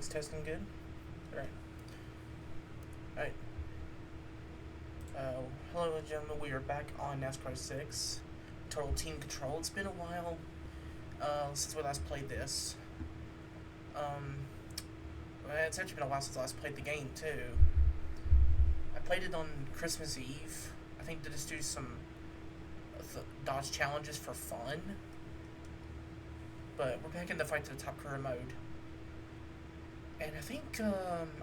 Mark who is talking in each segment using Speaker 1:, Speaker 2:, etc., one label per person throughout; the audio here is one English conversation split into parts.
Speaker 1: Mic's testing good. Alright. Alright. Hello, gentlemen. We are back on NASCAR 6. Total Team Control. It's been a while since we last played this. It's actually been a while since I last played the game, too. I played it on Christmas Eve. I think to just do some Dodge challenges for fun. But we're back in the fight to the top career mode. And I think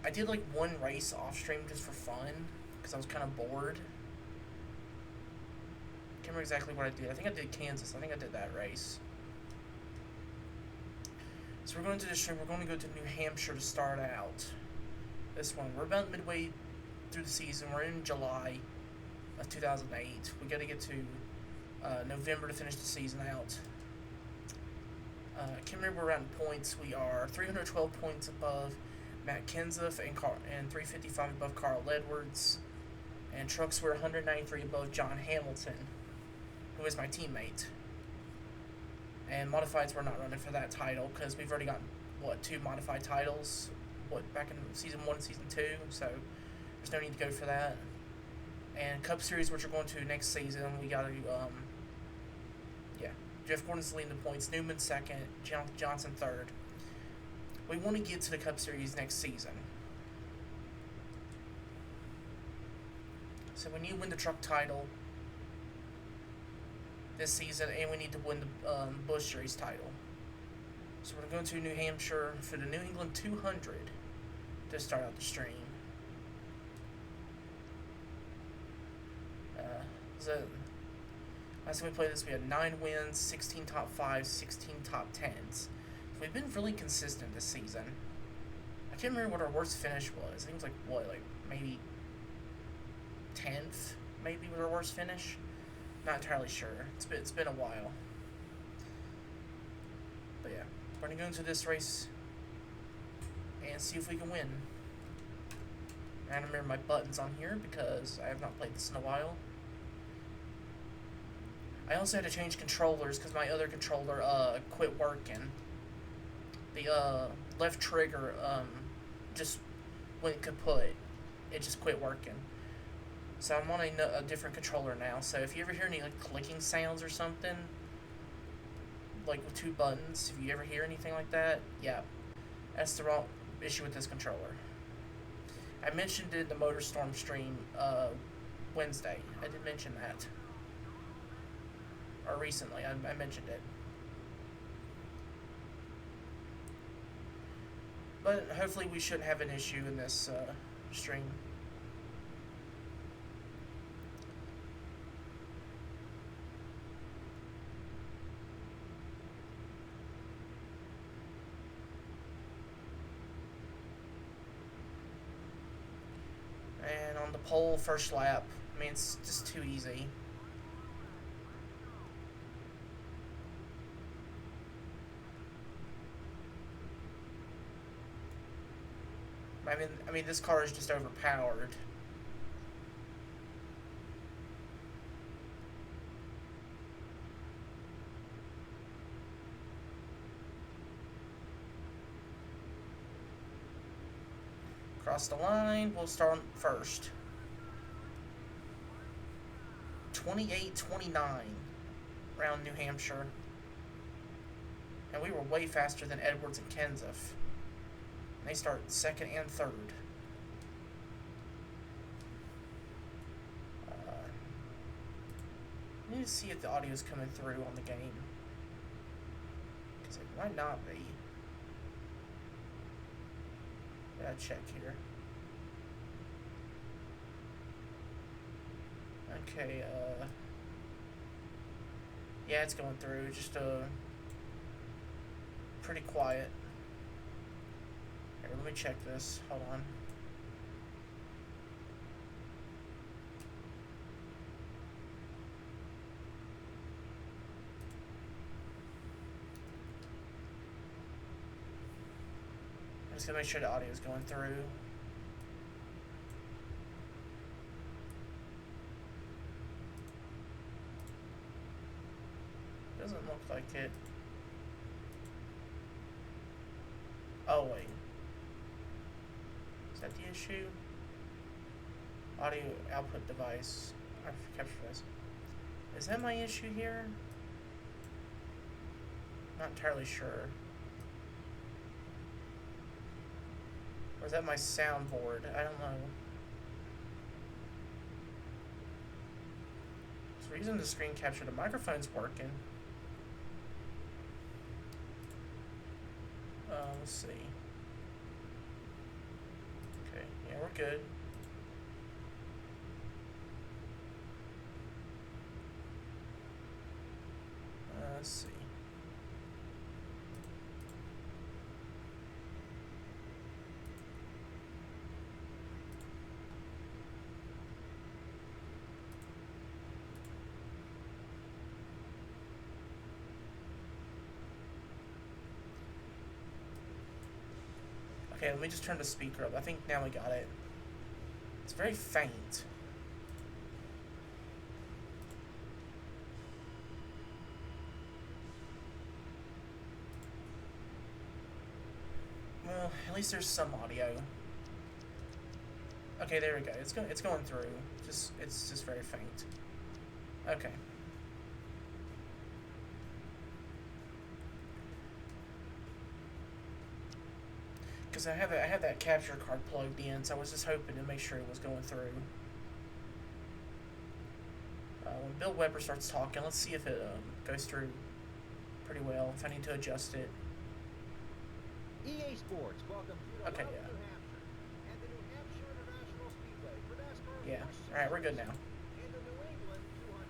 Speaker 1: I did like one race off stream just for fun because I was kind of bored. Can't remember exactly what I did. I think I did Kansas. I think I did that race. So we're going to the stream. We're going to go to New Hampshire to start out this one. We're about midway through the season. We're in July of 2008. We got to get to November to finish the season out. I can't remember where we're at in points. We are 312 points above Matt Kenseth and 355 above Carl Edwards. And trucks were 193 above John Hamilton, who is my teammate. And modifieds we're not running for that title because we've already got, what, 2 modified titles? Back in Season 1 and Season 2, so there's no need to go for that. And Cup Series, which we're going to next season, we got to, Jeff Gordon's leading the points, Newman second, Johnson third. We want to get to the Cup Series next season. So we need to win the truck title this season, and we need to win the Busch Series title. So we're going to go to New Hampshire for the New England 200 to start out the stream. Last time we played this, we had 9 wins, 16 top 5s, 16 top 10s. So we've been really consistent this season. I can't remember what our worst finish was. I think it was like maybe 10th, maybe was our worst finish. Not entirely sure. It's been a while. But yeah, we're gonna go into this race and see if we can win. I don't remember my buttons on here because I have not played this in a while. I also had to change controllers because my other controller quit working. The left trigger just went kaput. It just quit working. So I'm on a different controller now. So if you ever hear any like clicking sounds or something, like with 2 buttons, if you ever hear anything like that, yeah, that's the wrong issue with this controller. I mentioned it in the MotorStorm stream Wednesday. I did mention that. Or recently, I mentioned it. But hopefully we shouldn't have an issue in this stream. And on the pole, first lap, I mean, it's just too easy. I mean, this car is just overpowered. Cross the line, we'll start first. 28-29 around New Hampshire. And we were way faster than Edwards and Kenseth. They start second and third. I need to see if the audio is coming through on the game. Because it might not be. Gotta check here. Okay, yeah, it's going through. Just pretty quiet. Here, let me check this. Hold on. I'm just gonna make sure the audio is going through. Doesn't look like it. Oh, wait. Is that the issue? Audio output device. Capture device. Is that my issue here? Not entirely sure. Or is that my soundboard? I don't know. So we're using the screen capture. The microphone's working. Let's see. Okay, yeah, we're good. Let's see. Okay, let me just turn the speaker up. I think now we got it. It's very faint. Well, at least there's some audio. Okay, there we go. It's going through. It's just very faint. Okay. Because I have that capture card plugged in, so I was just hoping to make sure it was going through. When Bill Weber starts talking, let's see if it goes through pretty well. If I need to adjust it.
Speaker 2: EA Sports, welcome to
Speaker 1: Okay,
Speaker 2: New
Speaker 1: yeah.
Speaker 2: Hampshire and the New Hampshire International Speedway for NASCAR.
Speaker 1: Yeah. All right, we're good now.
Speaker 2: And the New England 200.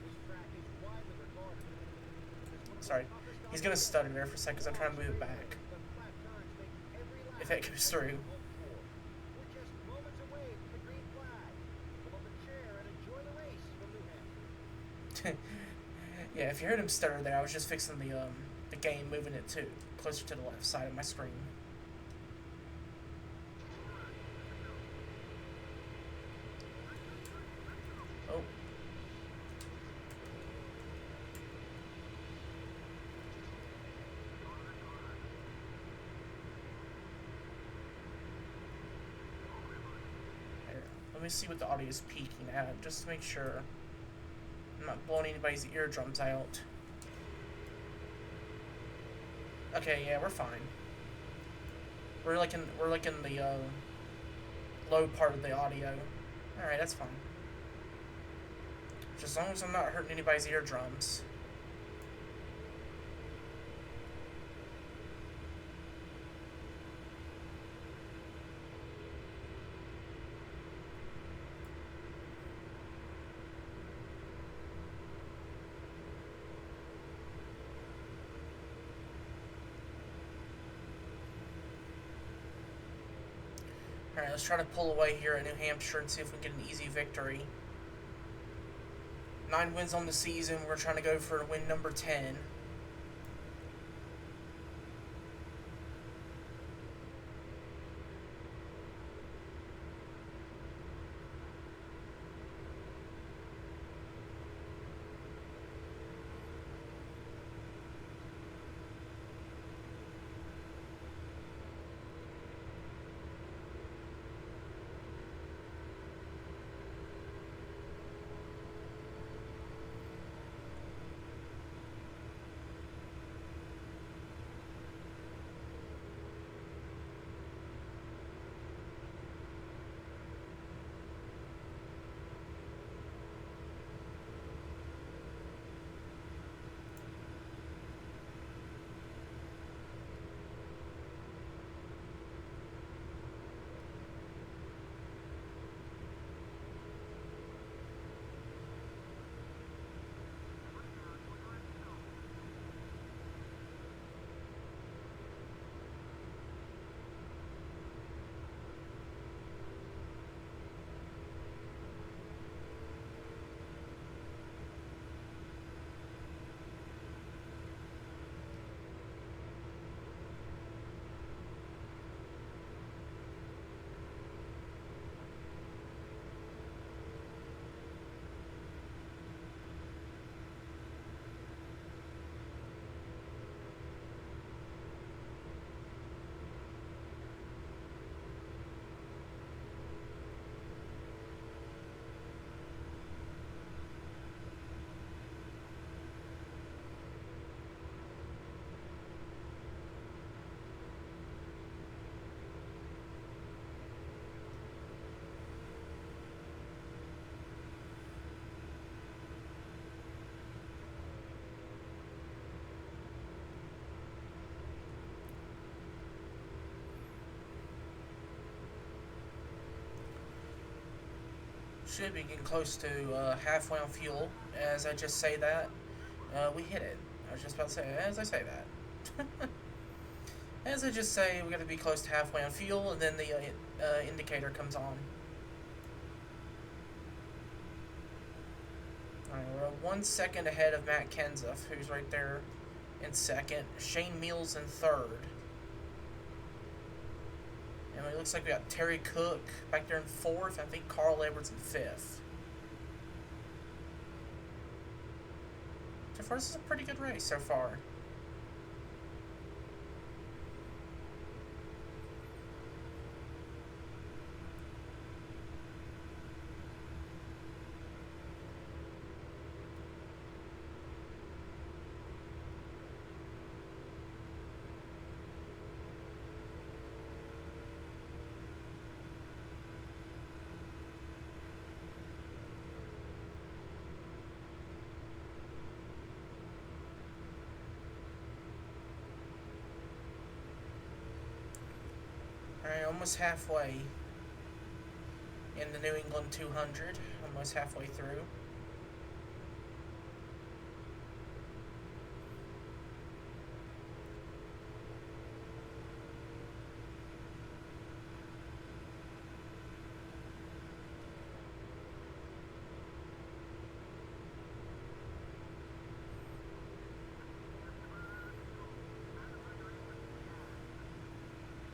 Speaker 2: This track is widely regarded.
Speaker 1: Sorry, he's gonna stutter there for a second because I'm trying to move it back. If it goes through.
Speaker 2: We're just moments away from the green flag. Pull up a chair and enjoy the race from New Hampshire.
Speaker 1: Yeah, if you heard him stutter there, I was just fixing the game, moving it to closer to the left side of my screen. Oh. There. Let me see what the audio is peaking at, just to make sure I'm not blowing anybody's eardrums out. Okay, yeah, we're fine. We're like in the low part of the audio. All right, that's fine. Just as long as I'm not hurting anybody's eardrums. Alright, let's try to pull away here at New Hampshire and see if we can get an easy victory. 9 wins on the season. We're trying to go for win number 10. Should be getting close to halfway on fuel. As I just say that, we hit it. I was just about to say, as I say that. As I just say, we're going to be close to halfway on fuel, and then the indicator comes on. Alright, we're 1 second ahead of Matt Kenseth, who's right there in second. Shane Meals in third. And it looks like we got Terry Cook back there in fourth. I think Carl Edwards in fifth. So far, this is a pretty good race so far. Alright, almost halfway in the New England 200. Almost halfway through.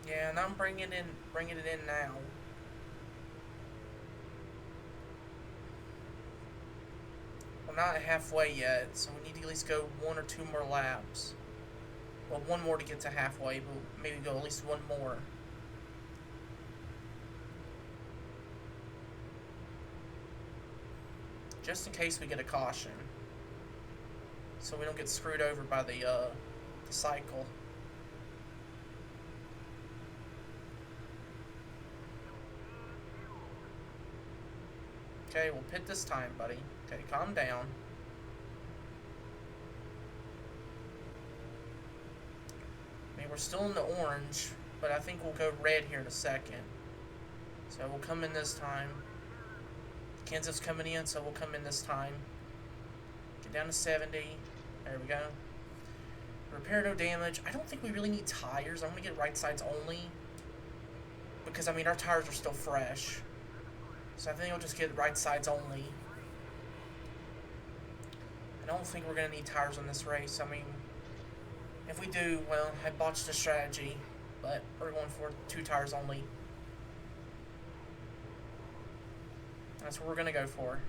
Speaker 1: Yeah, and I'm bringing it in now. We're not halfway yet, so we need to at least go 1 or 2 more laps. Well, 1 more to get to halfway, but maybe go at least 1 more. Just in case we get a caution. So we don't get screwed over by the cycle. Okay, we'll pit this time, buddy. Okay, calm down. I mean, we're still in the orange, but I think we'll go red here in a second. So we'll come in this time. Kansas coming in, so we'll come in this time. Get down to 70. There we go. Repair no damage. I don't think we really need tires. I'm going to get right sides only. Because, I mean, our tires are still fresh. So I think we'll just get right sides only. I don't think we're going to need tires on this race. I mean, if we do, well, I botched the strategy. But we're going for 2 tires only. That's what we're going to go for.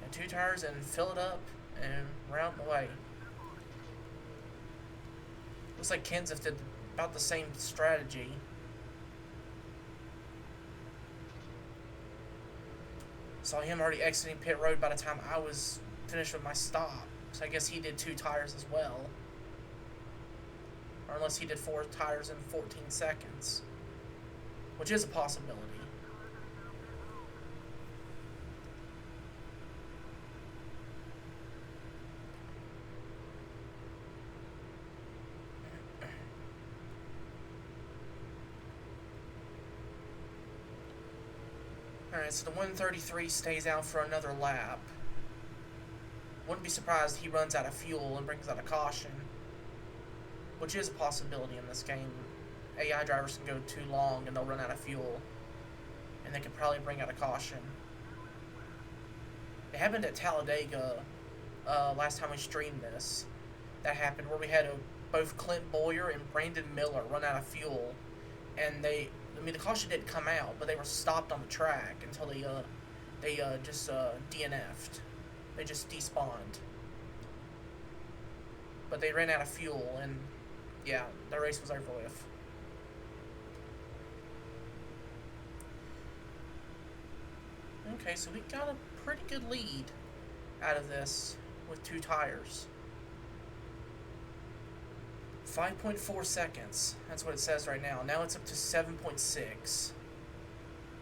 Speaker 1: And 2 tires and fill it up and we're out the way. Looks like Kenseth did about the same strategy. Saw him already exiting pit road by the time I was finished with my stop. So I guess he did 2 tires as well. Or unless he did 4 tires in 14 seconds. Which is a possibility. Alright, so the 133 stays out for another lap. Wouldn't be surprised he runs out of fuel and brings out a caution. Which is a possibility in this game. AI drivers can go too long and they'll run out of fuel. And they could probably bring out a caution. It happened at Talladega last time we streamed this. That happened where we had both Clint Boyer and Brandon Miller run out of fuel. And the caution didn't come out, but they were stopped on the track until they just DNF'd. They just despawned. But they ran out of fuel, and yeah, the race was over with. Okay, so we got a pretty good lead out of this with 2 tires. 5.4 seconds. That's what it says right now. Now it's up to 7.6.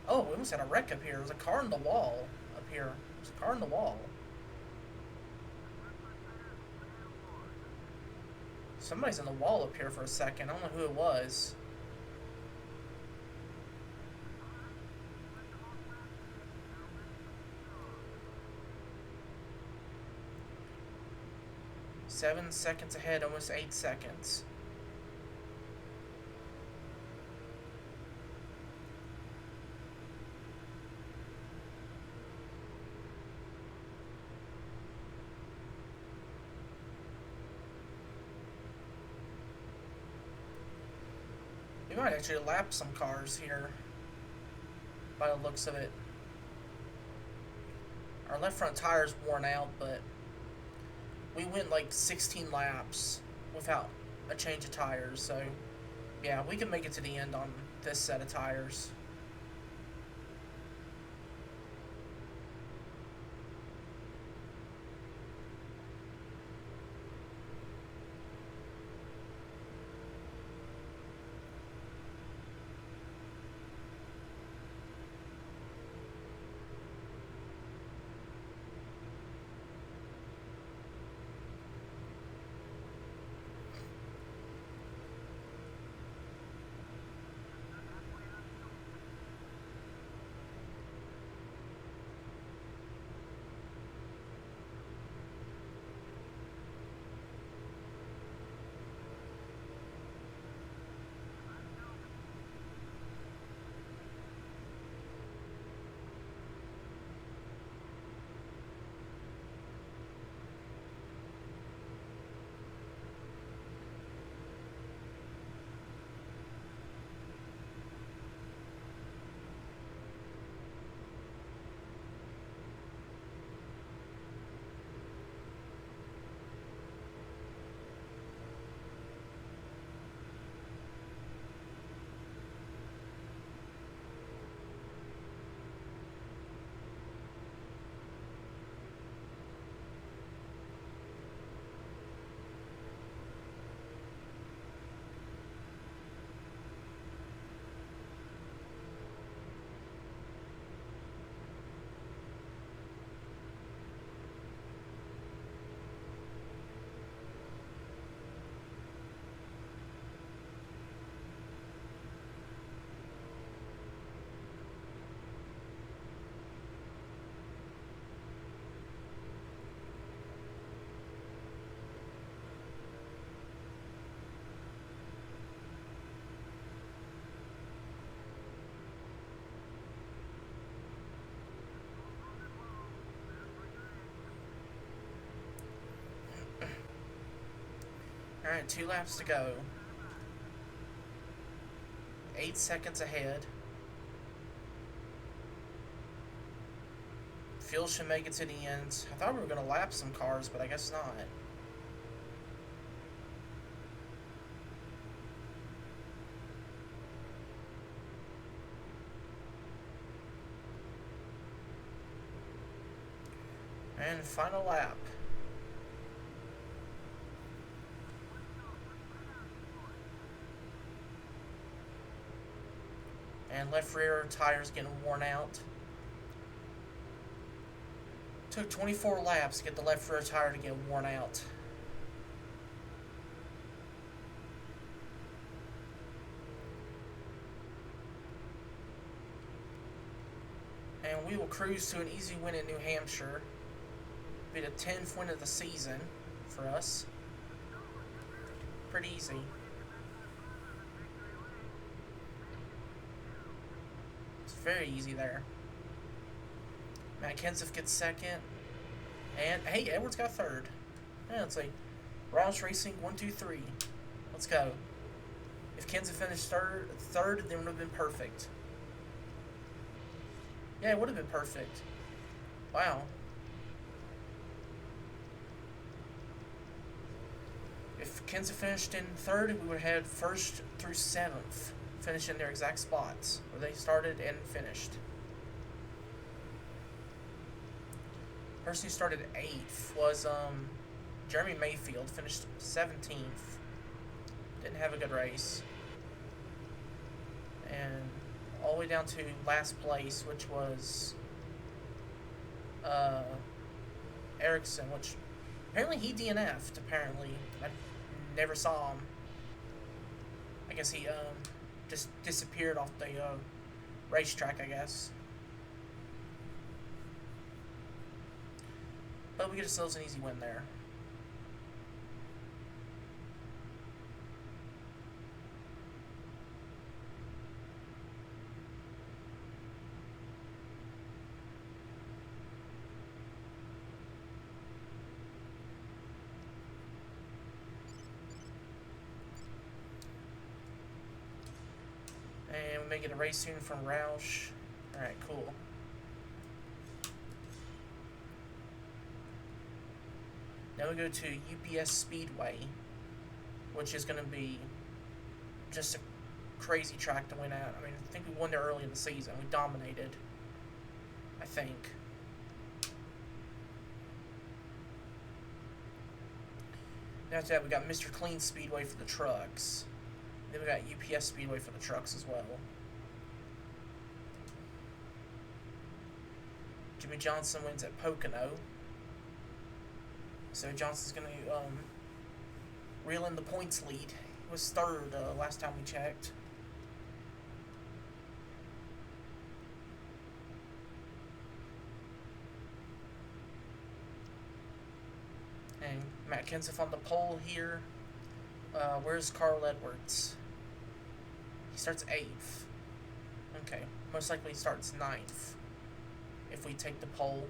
Speaker 1: Oh, we almost had a wreck up here. There's a car in the wall up here. There's a car in the wall. Somebody's in the wall up here for a second. I don't know who it was. 7 seconds ahead, almost 8 seconds. We might actually lap some cars here, by the looks of it. Our left front tire's worn out, but we went like 16 laps without a change of tires, so yeah, we can make it to the end on this set of tires. Alright, 2 laps to go. 8 seconds ahead. Fuel should make it to the end. I thought we were going to lap some cars, but I guess not. And final lap. And left rear tire's getting worn out. Took 24 laps to get the left rear tire to get worn out. And we will cruise to an easy win in New Hampshire. Be the 10th win of the season for us. Pretty easy. It's very easy there. Matt Kenseth gets second. And, hey, Edwards got third. Yeah, it's like Roush Racing 1, 2, 3. Let's go. If Kenseth finished third, then it would have been perfect. Yeah, it would have been perfect. Wow. If Kenseth finished in third, we would have had first through 7th finish in their exact spots where they started and finished. Person who started 8th was Jeremy Mayfield, finished 17th. Didn't have a good race. And all the way down to last place, which was Ericsson, which apparently he DNF'd, apparently. I never saw him. I guess he just disappeared off the racetrack, I guess. But we get ourselves an easy win there. And we may get a race soon from Roush. Alright, cool. Now we go to UPS Speedway, which is going to be just a crazy track to win at. I mean, I think we won there early in the season. We dominated, I think. After that, we got Mr. Clean Speedway for the trucks. Then we got UPS Speedway for the trucks as well. Jimmy Johnson wins at Pocono. So Johnson's going to reel in the points lead. He was third last time we checked. And Matt Kenseth on the pole here. Where's Carl Edwards? He starts 8th. Okay, most likely he starts 9th if we take the pole.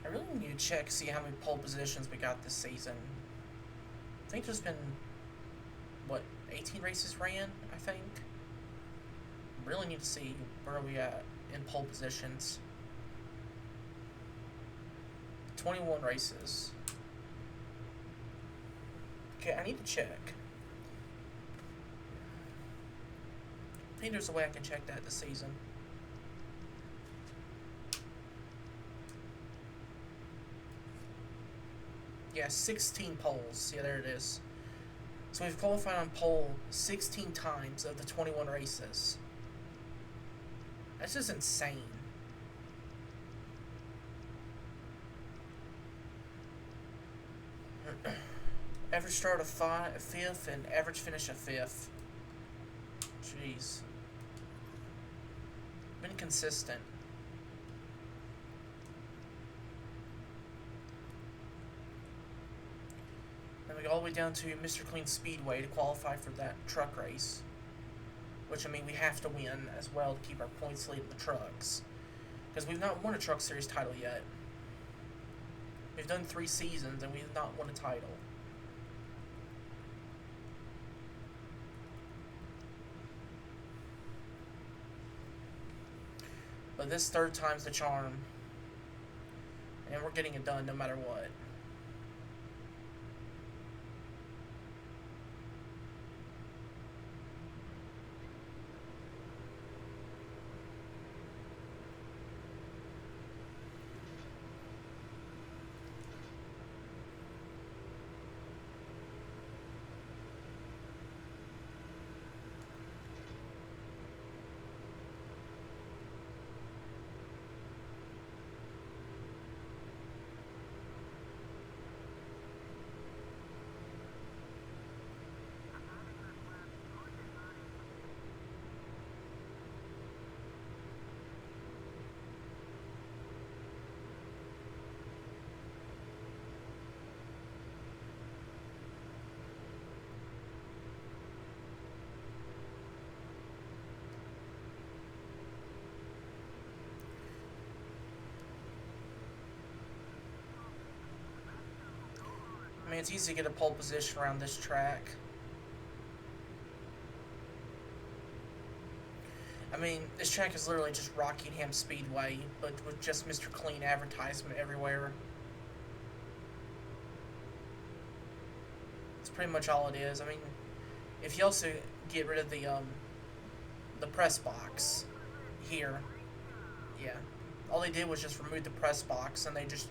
Speaker 1: I really need to check, see how many pole positions we got this season. I think there's been, what, 18 races ran, I think? Really need to see where we at in pole positions. 21 races. Okay, I need to check. I think there's a way I can check that this season. Yeah, 16 poles. Yeah, there it is. So we've qualified on pole 16 times of the 21 races. That's just insane. Average start of 5th and average finish of 5th. Jeez. Been consistent. Then we go all the way down to Mr. Clean Speedway to qualify for that truck race. Which, I mean, we have to win as well to keep our points lead in the trucks. Because we've not won a Truck Series title yet. We've done 3 seasons and we've not won a title. But this 3rd time's the charm. And we're getting it done no matter what. I mean, it's easy to get a pole position around this track. I mean, this track is literally just Rockingham Speedway, but with just Mr. Clean advertisement everywhere. pretty much all it is. I mean, if you also get rid of the press box here, yeah, all they did was just remove the press box and they just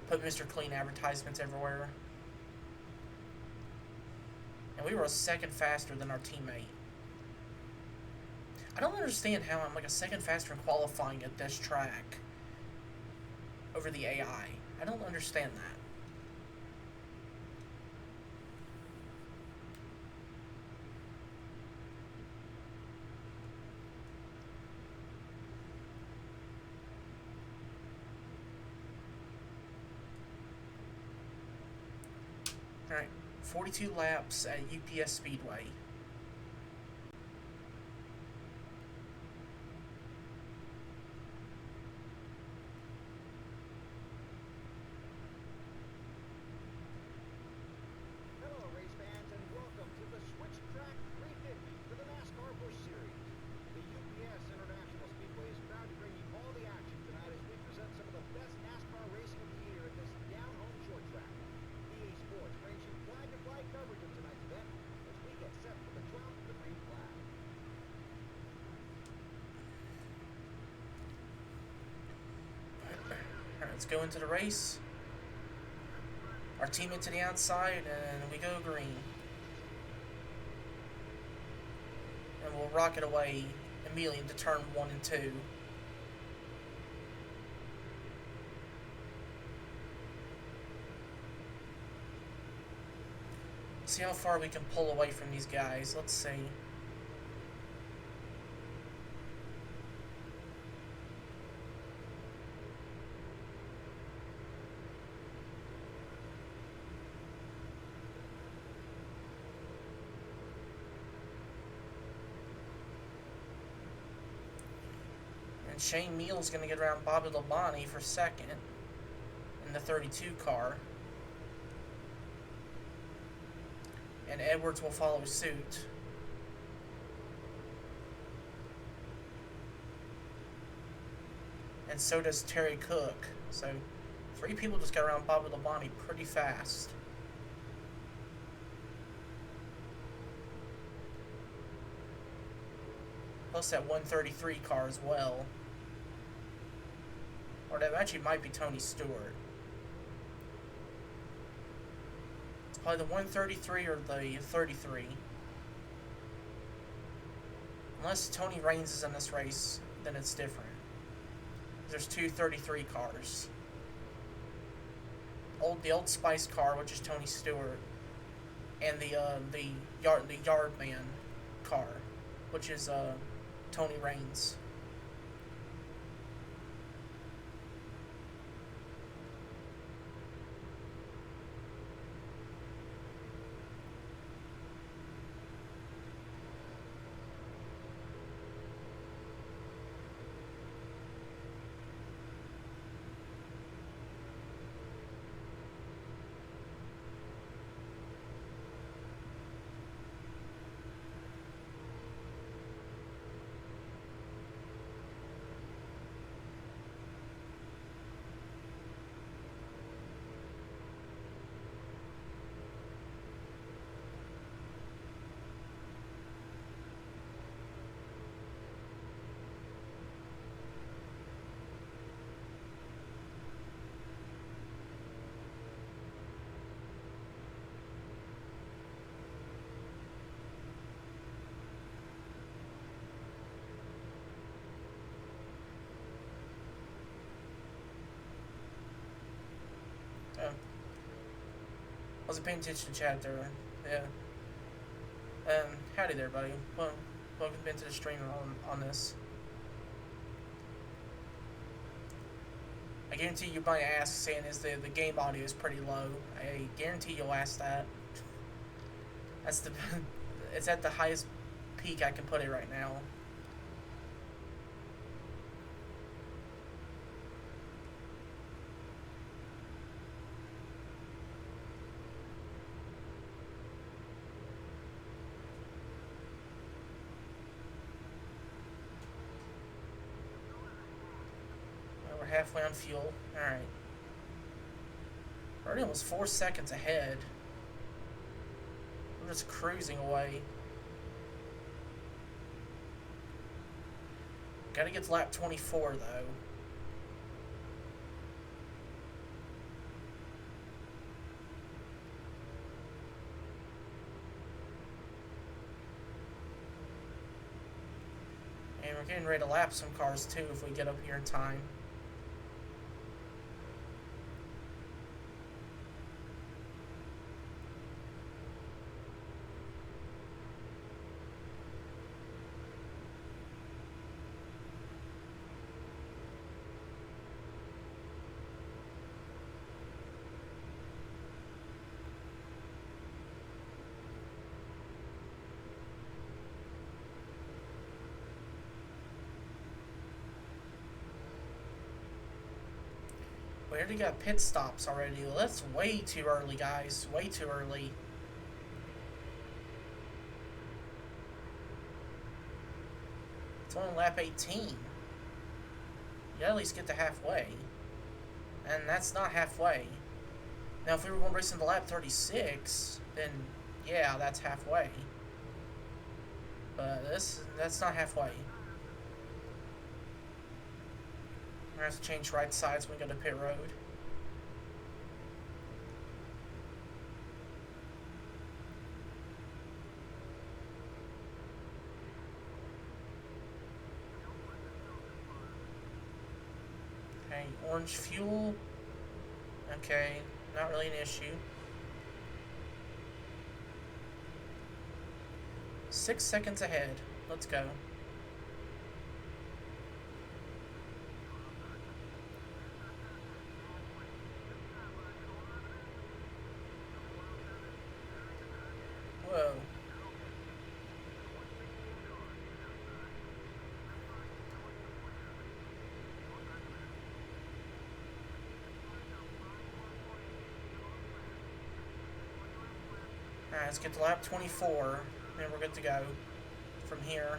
Speaker 1: put Mr. Clean advertisements everywhere. And we were a second faster than our teammate. I don't understand how I'm like a second faster in qualifying at this track over the AI. I don't understand that. Alright, 42 laps at UPS Speedway.
Speaker 2: Hello, race fans, and welcome to the Switch Track 350 for the NASCAR Busch Series. The UPS International Speedway is proud to bring you all the action tonight as we present some of the best NASCAR racing of the year at this down-home short track. EA Sports brings you flag-to-flag coverage of tonight's event as we get set for the drop of the green flag.
Speaker 1: Alright, let's go into the race. Our teammate to the outside, and we go green. And we'll rocket away immediately into turn 1 and 2. See how far we can pull away from these guys. Let's see. And Shane Meal's going to get around Bobby Labonte for second in the 32 car. And Edwards will follow suit. And so does Terry Cook. So 3 people just got around Bobby Labonte pretty fast. Plus that 133 car as well. Or that actually might be Tony Stewart. It's probably the 133 or the 33. Unless Tony Raines is in this race, then it's different. There's 2 33 cars. The Old Spice car, which is Tony Stewart, and the Yardman car, which is Tony Raines. Wasn't paying attention to chat there. Yeah. Howdy there, buddy. Well, welcome into the stream on this. I guarantee you might ask, saying is the game audio is pretty low. I guarantee you'll ask that. That's the it's at the highest peak I can put it right now. Halfway on fuel. Alright. Already almost 4 seconds ahead. just cruising away. Gotta get to lap 24, though. And we're getting ready to lap some cars, too, if we get up here in time. We already got pit stops already. Well, that's way too early, guys. Way too early. It's only lap 18. You gotta at least get to halfway. And that's not halfway. Now, if we were going to race into lap 36, then yeah, that's halfway. But that's not halfway. We're going to have to change right sides when we go to pit road. Okay, orange fuel. Okay, not really an issue. 6 seconds ahead. Let's go. Whoa. Alright, let's get to lap 24, and we're good to go from here.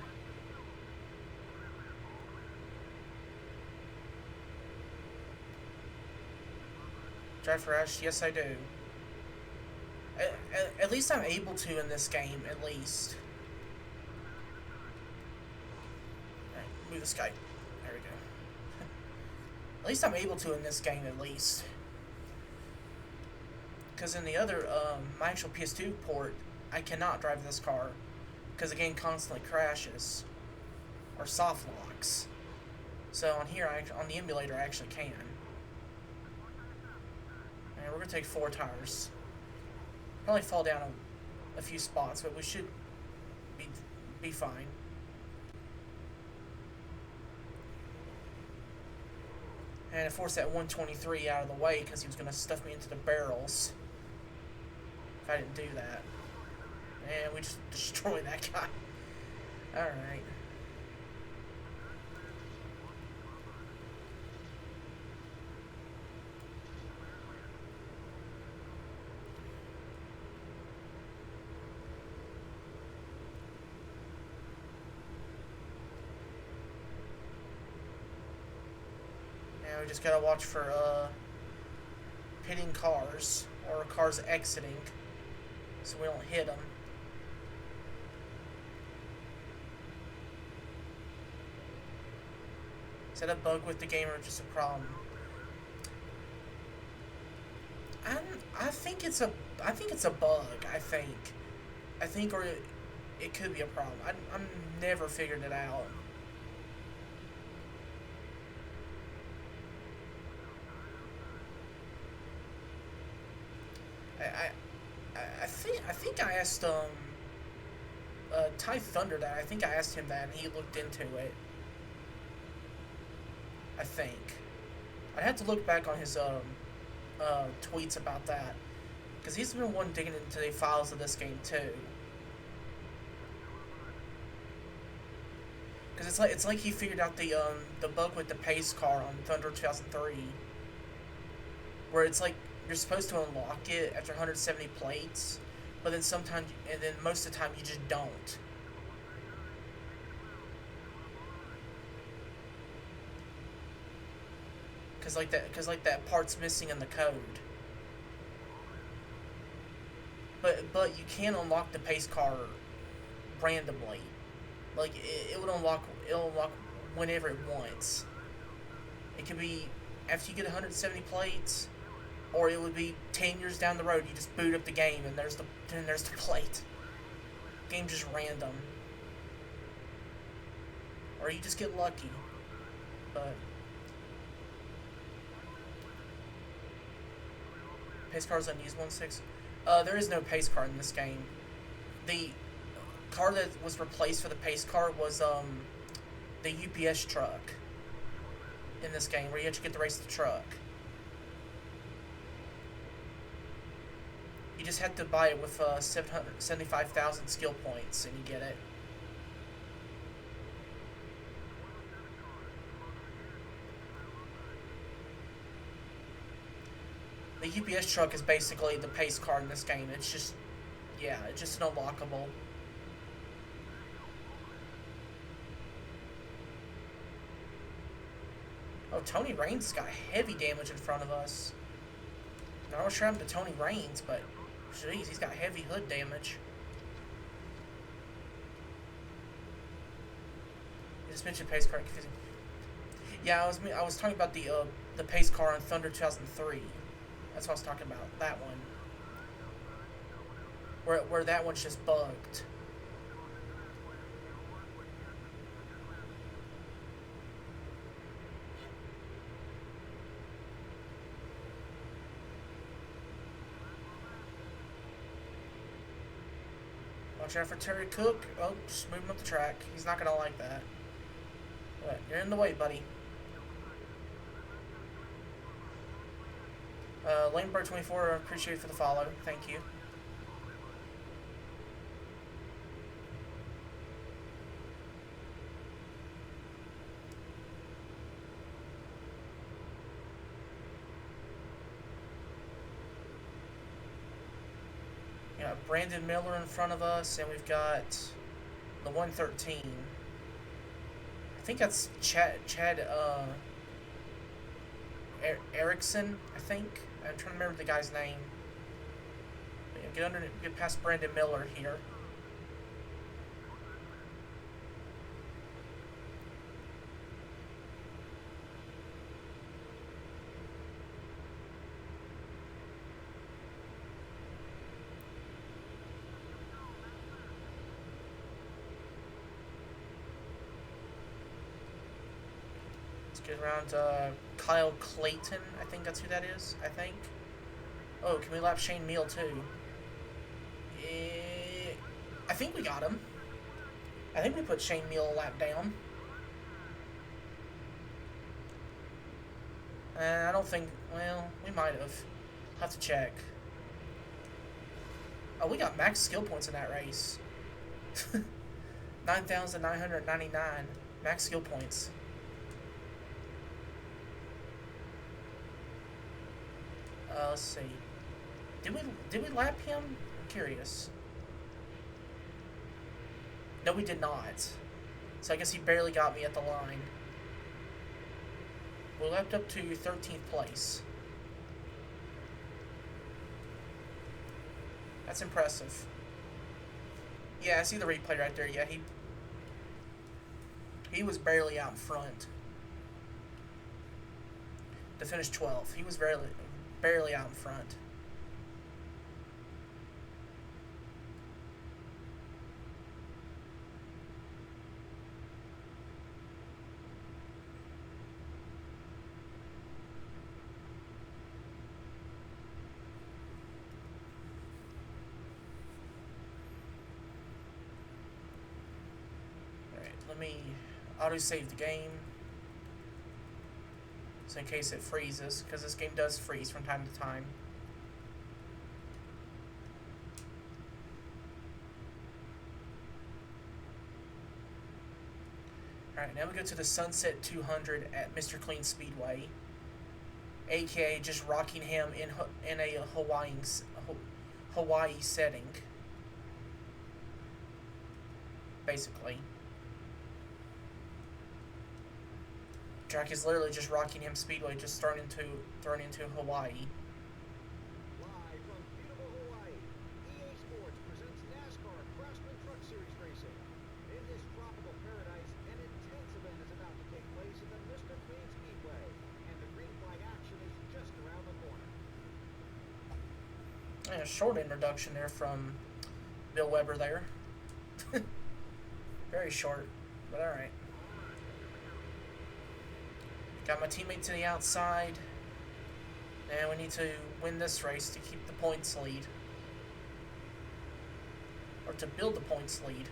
Speaker 1: Drive for Ash? Yes, I do. At least I'm able to in this game, at least. Alright, move this guy. There we go. At least I'm able to in this game, at least. Because in the other, my actual PS2 port, I cannot drive this car. Because the game constantly crashes. Or soft locks. So on here, on the emulator, I actually can. And we're going to take 4 tires. Probably fall down a few spots, but we should be fine. And I forced that 123 out of the way because he was going to stuff me into the barrels. If I didn't do that. And we just destroyed that guy. Alright. We just gotta watch for pitting cars or cars exiting so we don't hit them. Is that a bug with the game or just a problem? I think it's a bug. I think or it could be a problem. I'm never figured it out. I think I asked Ty Thunder that. I think I asked him that and he looked into it. I think. I'd have to look back on his tweets about that. Because he's been one digging into the files of this game too. Because it's like he figured out the bug with the pace car on Thunder 2003. Where it's like you're supposed to unlock it after 170 plates, but then sometimes, and then most of the time you just don't. Cause like that part's missing in the code. But but you can unlock the pace car randomly. Like it would unlock. It'll unlock whenever it wants. It could be after you get 170 plates, or it would be 10 years down the road. You just boot up the game and there's the plate. Game's just random, or you just get lucky. But pace cars unused 1.6. There is no pace car in this game. The car that was replaced for the pace car was the UPS truck in this game, where you actually get to race the truck. You just have to buy it with 775,000 skill points, and you get it. The UPS truck is basically the pace car in this game. It's just, yeah, it's just an unlockable. Oh, Tony Raines got heavy damage in front of us. Not sure I'm to Tony Raines, but jeez, he's got heavy hood damage. You just mentioned pace car confusing. Yeah, I was talking about the pace car on Thunder 2003. That's what I was talking about. That one. Where that one's just bugged. Watch out for Terry Cook. Oh, just moving up the track. He's not gonna like that. But you're in the way, buddy. Lanebird 24, appreciate it for the follow. Thank you. You got Brandon Miller in front of us, and we've got the 113. I think that's Chad Erickson, I think. I'm trying to remember the guy's name. Get past Brandon Miller here. Get around Kyle Clayton, I think that's who that is, I think. Oh, can we lap Shane Meal too? I think we got him. I think we put Shane Meal a lap down. I don't think, well, we might have to check. Oh, we got max skill points in that race. 9,999 max skill points. Let's see. Did we lap him? I'm curious. No, we did not. So I guess he barely got me at the line. We lapped up to 13th place. That's impressive. Yeah, I see the replay right there. Yeah, he was barely out in front. To finish 12th. He was barely out in front. Alright, let me auto-save the game. So in case it freezes, because this game does freeze from time to time. Alright, now we go to the Sunset 200 at Mr. Clean Speedway. AKA just Rockingham in a Hawaii setting. Basically. Track is literally just Rockingham Speedway, just thrown into Hawaii.
Speaker 2: Live from beautiful Hawaii, EA Sports
Speaker 1: Yeah, short introduction there from Bill Weber there. Very short, but alright. Got my teammate to the outside. And we need to win this race to keep the points lead. Or to build the points lead.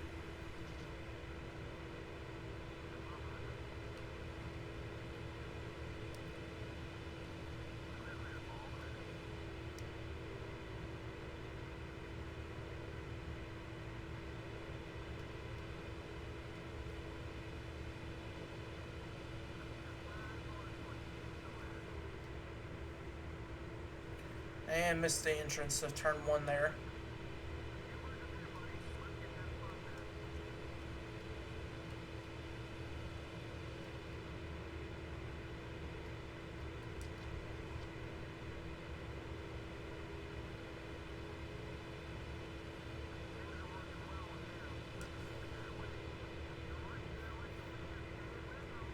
Speaker 1: And missed the entrance of turn 1 there.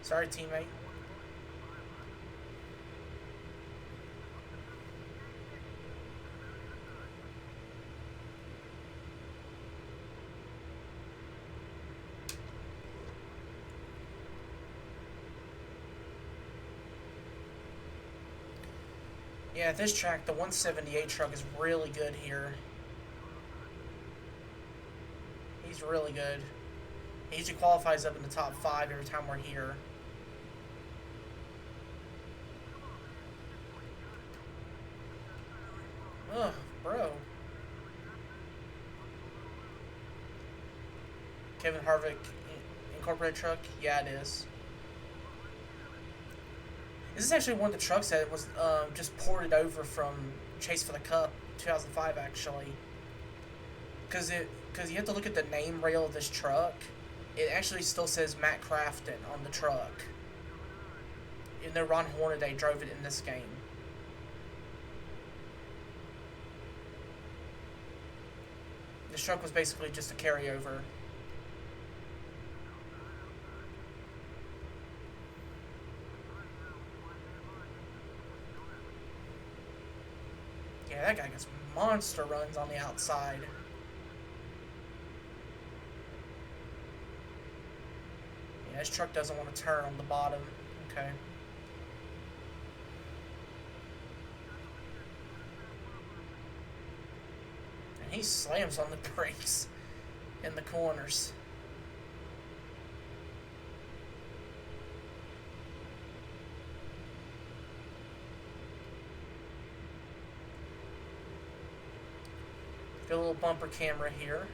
Speaker 1: Sorry, teammate. Yeah, this track, the 178 truck is really good here. He's really good. He usually qualifies up in the top 5 every time we're here. Ugh, bro. Kevin Harvick Incorporated truck? Yeah, it is. This is actually one of the trucks that was just ported over from Chase for the Cup 2005, actually. Because you have to look at the name rail of this truck. It actually still says Matt Crafton on the truck. Even though Ron Hornaday drove it in this game. This truck was basically just a carryover. Yeah, that guy gets monster runs on the outside. Yeah, this truck doesn't want to turn on the bottom. Okay. And he slams on the brakes in the corners. Got a little bumper camera here.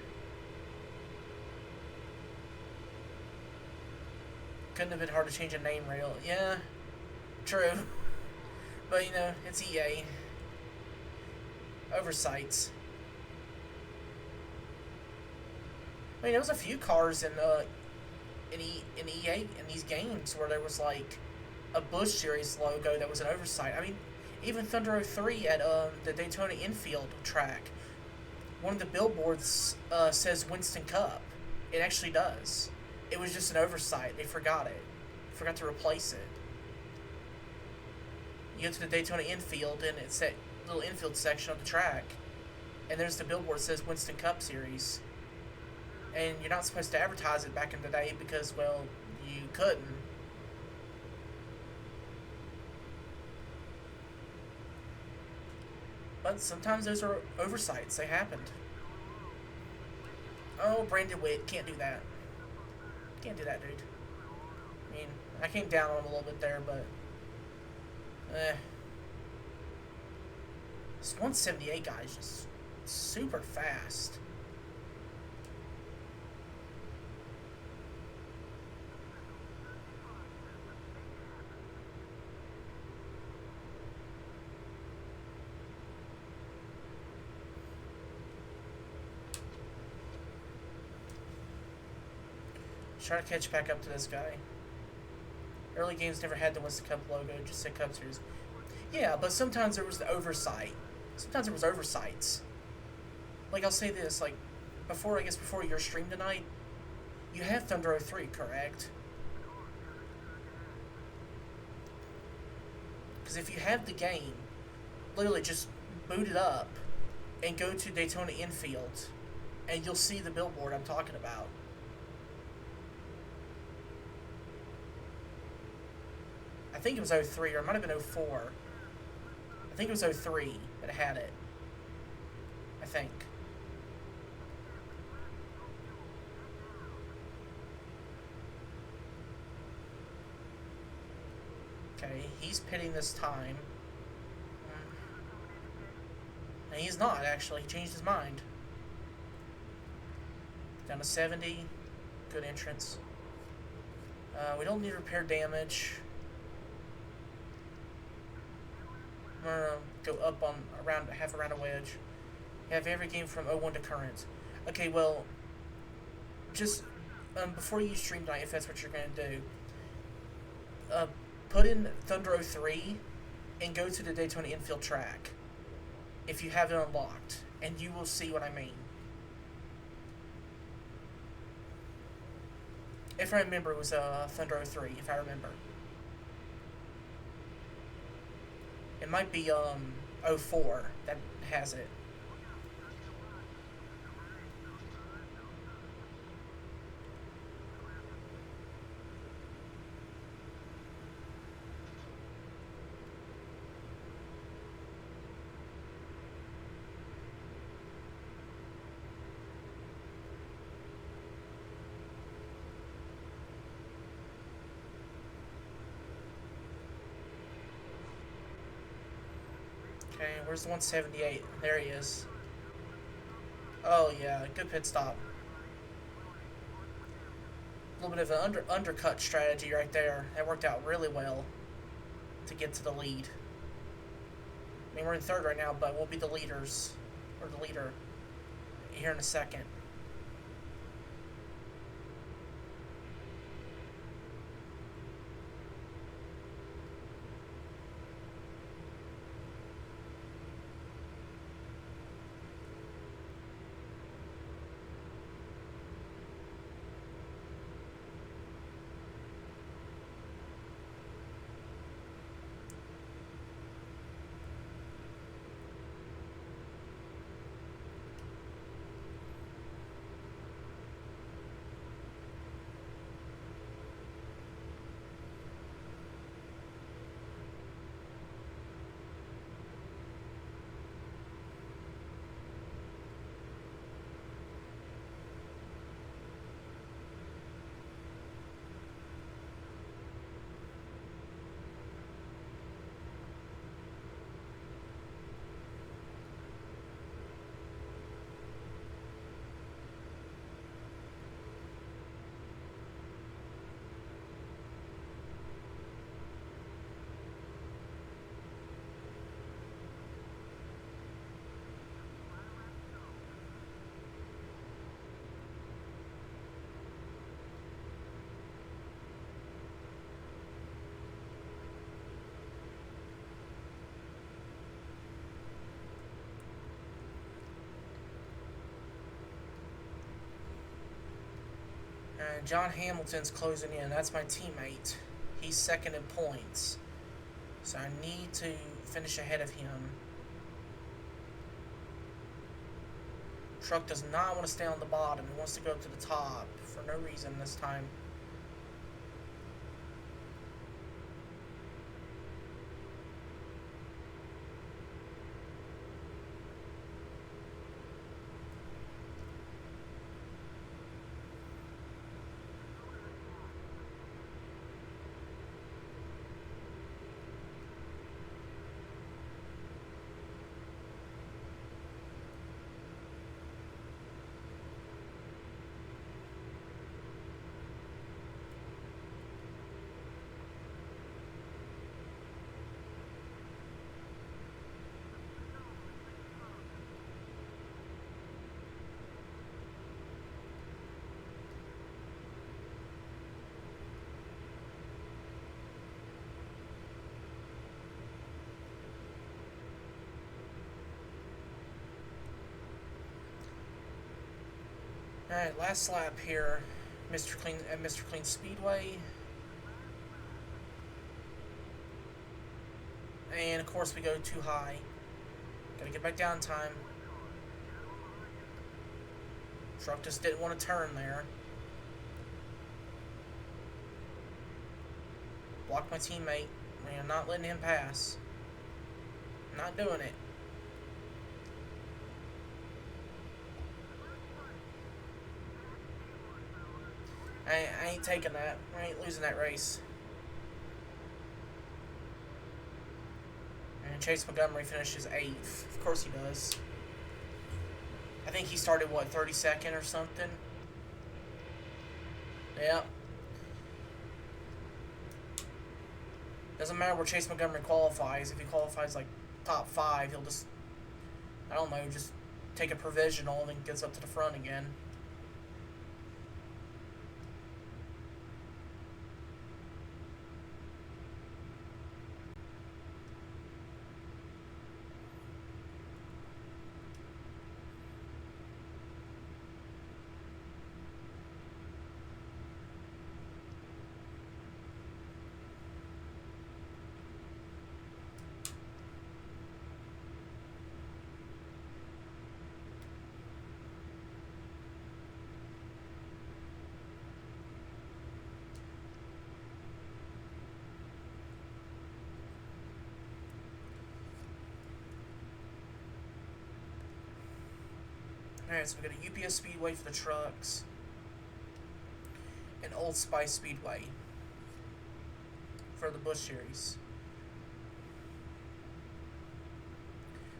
Speaker 1: Couldn't have been hard to change a name rail. Yeah, true. But, you know, it's EA. Oversights. I mean, there was a few cars in EA, in these games, where there was, like, a Busch Series logo that was an oversight. I mean, even Thunder 03 at the Daytona infield track, one of the billboards says Winston Cup. It actually does. It was just an oversight. They forgot it. Forgot to replace it. You go to the Daytona infield, and it's that little infield section of the track, and there's the billboard that says Winston Cup Series. And you're not supposed to advertise it back in the day because, well, you couldn't. But sometimes those are oversights. They happened. Oh, Brandon Witt. Can't do that. Can't do that, dude. I mean, I came down on him a little bit there, but... This 178 guy is just super fast. Try to catch back up to this guy. Early games never had the Winston Cup logo, just said Cup Series. Yeah, but sometimes there was the oversight. Sometimes there was oversights. Like, I'll say this, like, before your stream tonight, you have Thunder 03, correct? Because if you have the game, literally just boot it up and go to Daytona Infield, and you'll see the billboard I'm talking about. I think it was 03, or it might have been 04. I think it was 03 that had it. I think. Okay, he's pitting this time. And he's not, actually. He changed his mind. Down to 70. Good entrance. We don't need repair damage. I'm gonna go up on around half around a wedge. Have every game from 01 to current. Okay, well, just before you stream tonight, if that's what you're gonna do, put in Thunder 03 and go to the Daytona Infield track if you have it unlocked, and you will see what I mean. If I remember, it was Thunder 03, if I remember. It might be 04 that has it. Okay, where's the 178? There he is. Oh yeah, good pit stop. A little bit of an undercut strategy right there. That worked out really well to get to the lead. I mean, we're in third right now, but we'll be the leaders, or the leader, here in a second. And John Hamilton's closing in. That's my teammate. He's second in points. So I need to finish ahead of him. Truck does not want to stay on the bottom. He wants to go up to the top for no reason this time. Alright, last lap here, Mr. Clean at Mr. Clean Speedway. And of course we go too high. Gotta get back down time. Truck just didn't want to turn there. Block my teammate. Man, not letting him pass. Not doing it. I ain't taking that. I ain't losing that race. And Chase Montgomery finishes 8th. Of course he does. I think he started, what, 32nd or something? Yep. Doesn't matter where Chase Montgomery qualifies. If he qualifies, like, top 5, he'll just, I don't know, just take a provisional and then gets up to the front again. Alright, so we got a UPS Speedway for the trucks. And Old Spice Speedway for the Busch Series.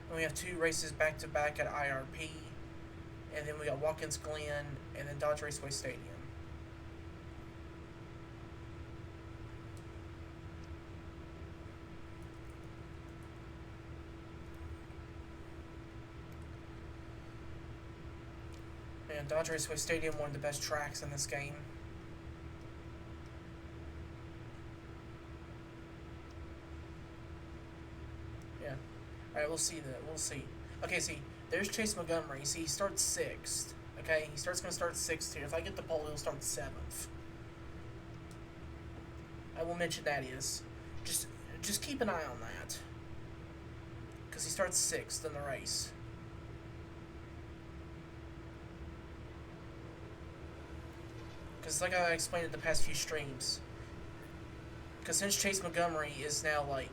Speaker 1: And we have 2 races back-to-back at IRP. And then we got Watkins Glen and then Dodge Raceway Stadium. And Dodge Raceway Stadium, one of the best tracks in this game. Yeah. Alright, we'll see that. We'll see. Okay, see, there's Chase Montgomery. See, he starts 6th. Okay, he's going to start 6th here. If I get the pole, he'll start 7th. I will mention that is. Just keep an eye on that. Because he starts 6th in the race. Because like I explained in the past few streams, because since Chase Montgomery is now like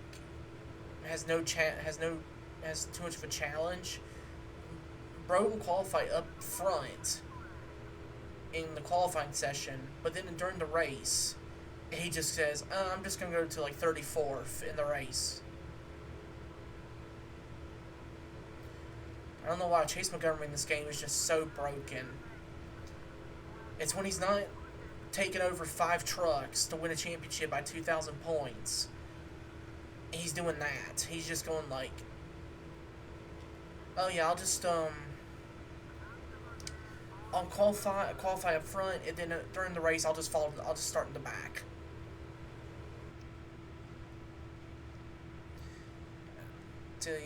Speaker 1: has too much of a challenge, bro will qualify up front in the qualifying session, but then during the race, he just says, I'm just gonna go to like 34th in the race. I don't know why Chase Montgomery in this game is just so broken. It's when he's not taking over 5 trucks to win a championship by 2,000 points. He's doing that. He's just going like, oh yeah, I'll qualify up front, and then during the race I'll just start in the back.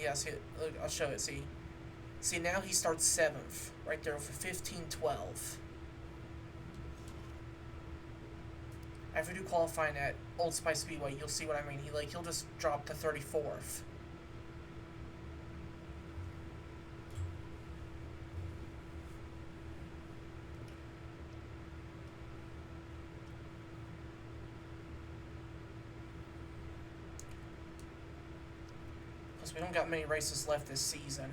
Speaker 1: Yeah, see, look, I'll show it. See, now he starts 7th right there for 15-12. After we do qualifying at Old Spice Speedway, you'll see what I mean. He'll just drop to 34th. Because we don't got many races left this season.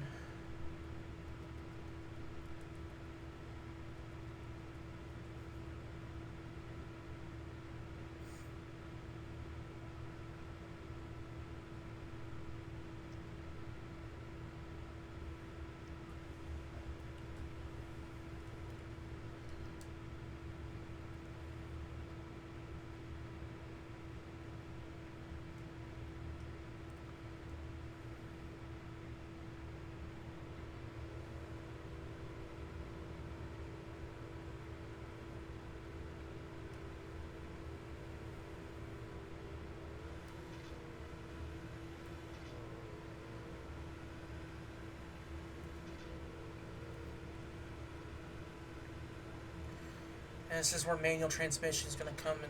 Speaker 1: And this is where manual transmission is going to come in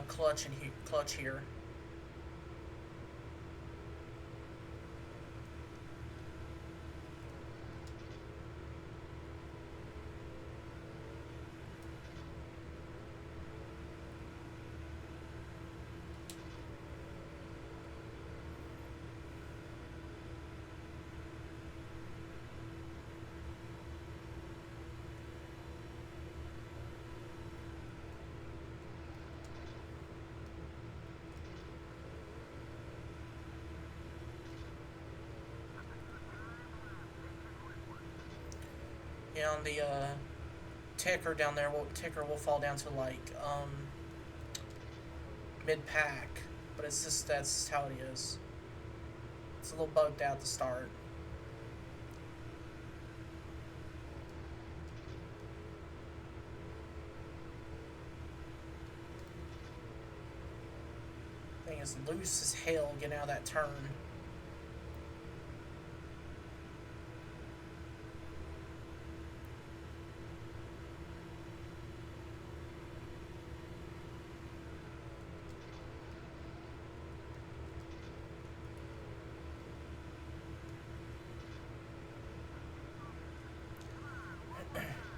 Speaker 1: clutch here. Yeah, on the ticker down there, ticker will fall down to like mid pack, but it's just that's how it is. It's a little bugged out to start. Thing is loose as hell getting out of that turn.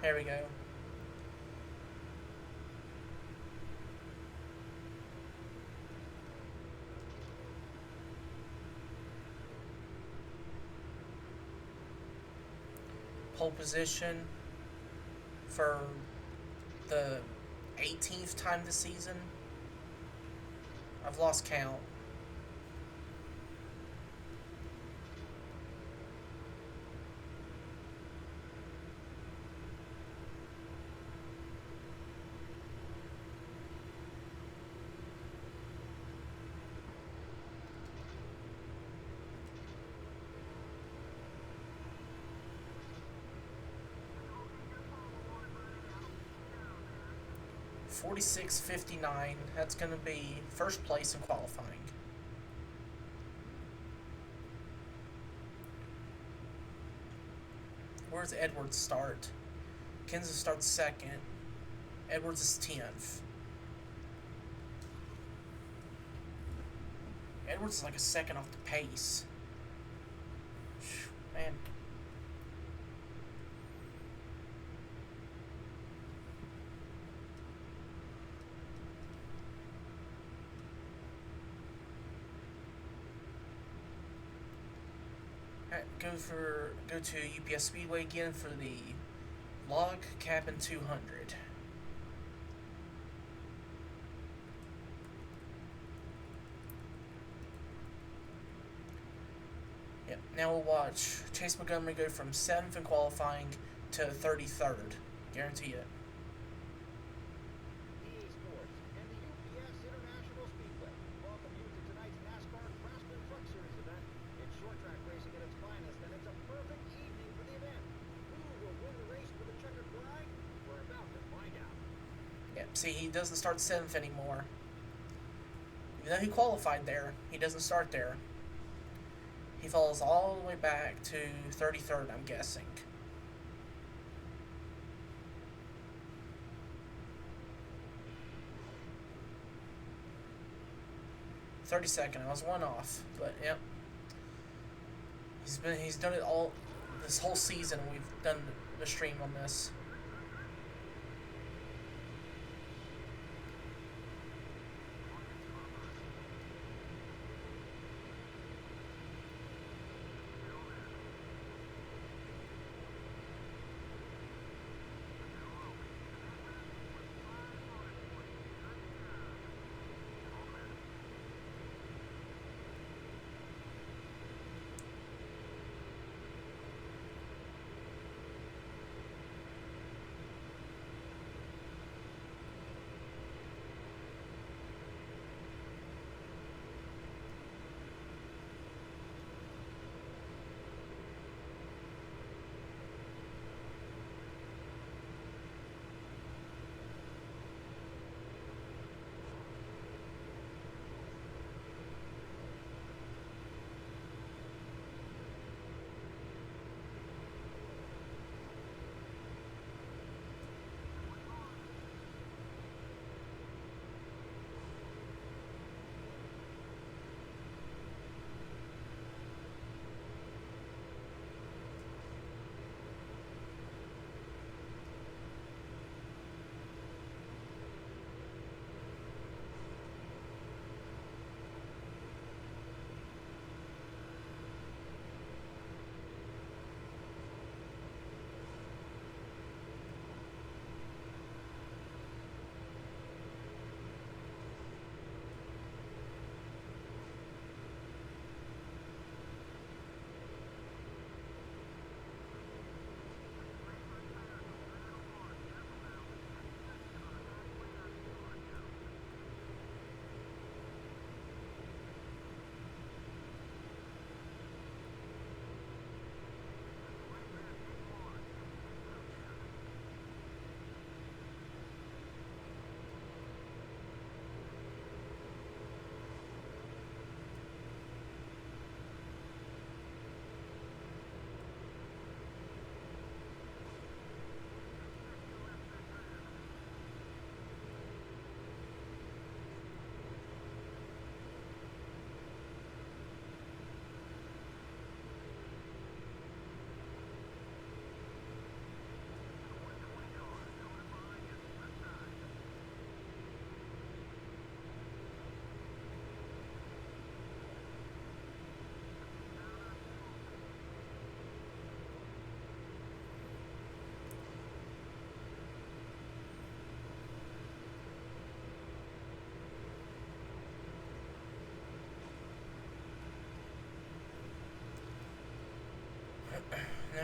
Speaker 1: There we go. Pole position for the 18th time this season. I've lost count. 46.59. That's going to be first place in qualifying. Where's Edwards start? Kansas starts second. Edwards is 10th. Edwards is like a second off the pace. Man. Alright, go to UPS Speedway again for the log cabin 200. Yep, now we'll watch Chase Montgomery go from 7th in qualifying to 33rd. Guarantee it.
Speaker 2: EA Sports and the UPS International Speedway welcome you to tonight's NASCAR Craftsman Truck Series event. It's short track racing at its finest, and it's a perfect evening for the event. Who will win the race for the checkered flag? We're about to find out.
Speaker 1: Yep, see, he doesn't start 7th anymore. Even though he qualified there, he doesn't start there. He falls all the way back to 33rd, I'm guessing. $32nd. I was one off, but yep. He's done it all this whole season. We've done the stream on this.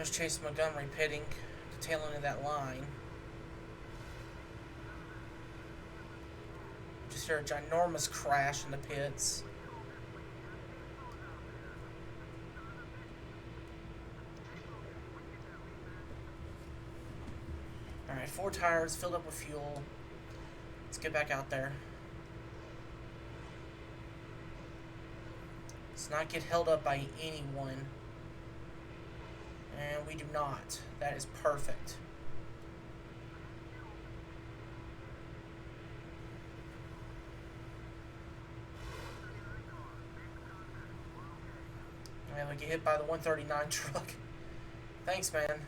Speaker 1: There's Chase Montgomery pitting the tail end of that line. Just hear a ginormous crash in the pits. Alright, 4 tires filled up with fuel. Let's get back out there. Let's not get held up by anyone. And we do not. That is perfect. And we get hit by the 139 truck. Thanks, man.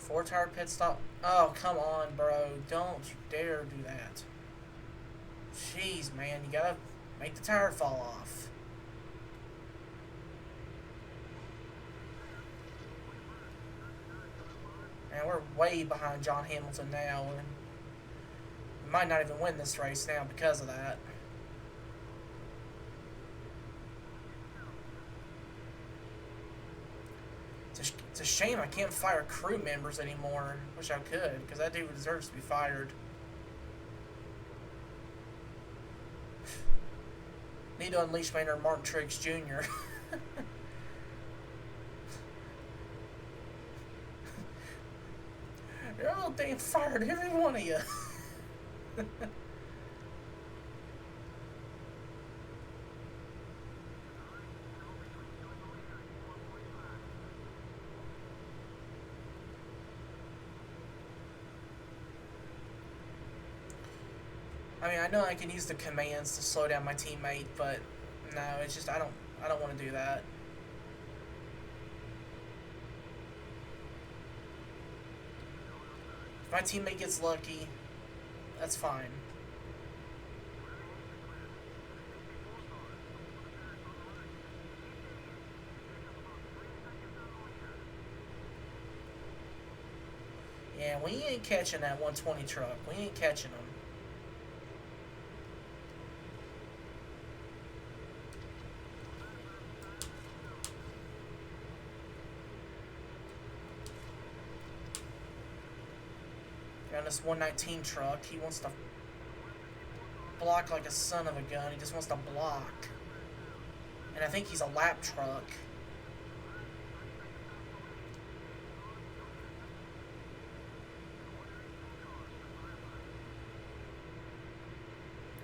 Speaker 1: 4-tire pit stop. Oh, come on, bro. Don't you dare do that. Jeez, man. You gotta make the tire fall off. And we're way behind John Hamilton now. And we might not even win this race now because of that. It's a shame I can't fire crew members anymore. Wish I could, because that dude deserves to be fired. Need to unleash Maynard Martin Triggs Jr. You're all damn fired, every one of you. I mean, I know I can use the commands to slow down my teammate, but no, it's just I don't want to do that. If my teammate gets lucky, that's fine. Yeah, we ain't catching that 120 truck. We ain't catching them. On this 119 truck, he wants to block like a son of a gun. He just wants to block. And I think he's a lap truck.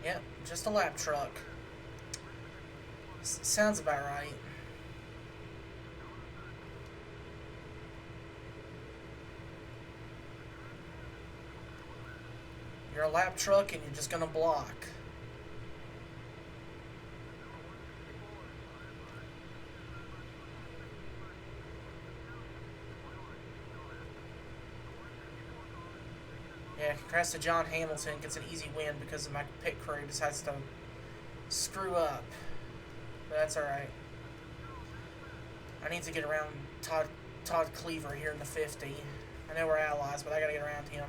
Speaker 1: Yep, just a lap truck. Sounds about right. You're a lap truck and you're just gonna block. Yeah, congrats to John Hamilton. Gets an easy win because of my pit crew decides to screw up. But that's alright. I need to get around Todd Cleaver here in the 50. I know we're allies, but I gotta get around him.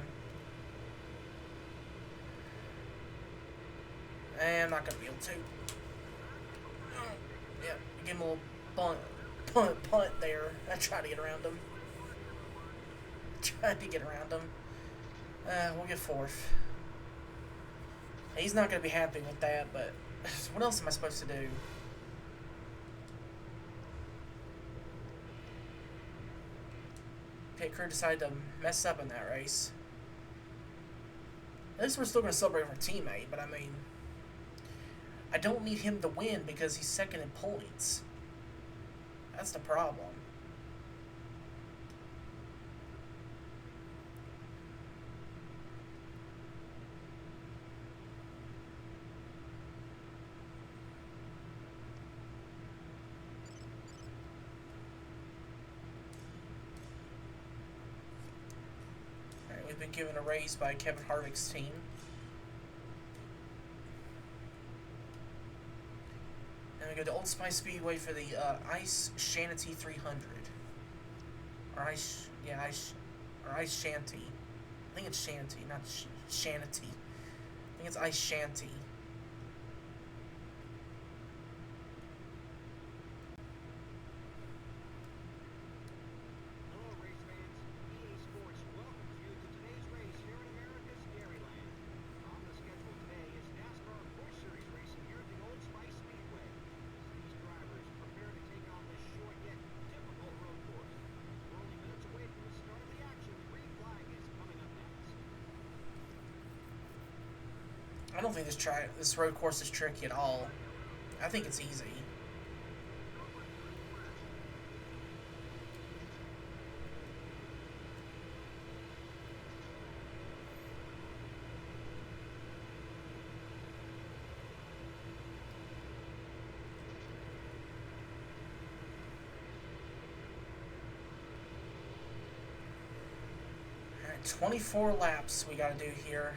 Speaker 1: And I'm not going to be able to. Yeah, give him a little punt there. I tried to get around him. We'll get 4th. He's not going to be happy with that, but what else am I supposed to do? Pit crew decided to mess up in that race. At least we're still going to celebrate our teammate, but I mean, I don't need him to win because he's second in points. That's the problem. Alright, we've been given a raise by Kevin Harvick's team. We go to Old Spice Speedway for the Ice Shanty 300. Or Ice Shanty. I think it's Shanty, not Shanty. I think it's Ice Shanty. I don't think this road course is tricky at all. I think it's easy. Alright, 24 laps we gotta do here.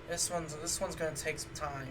Speaker 1: This one's gonna take some time.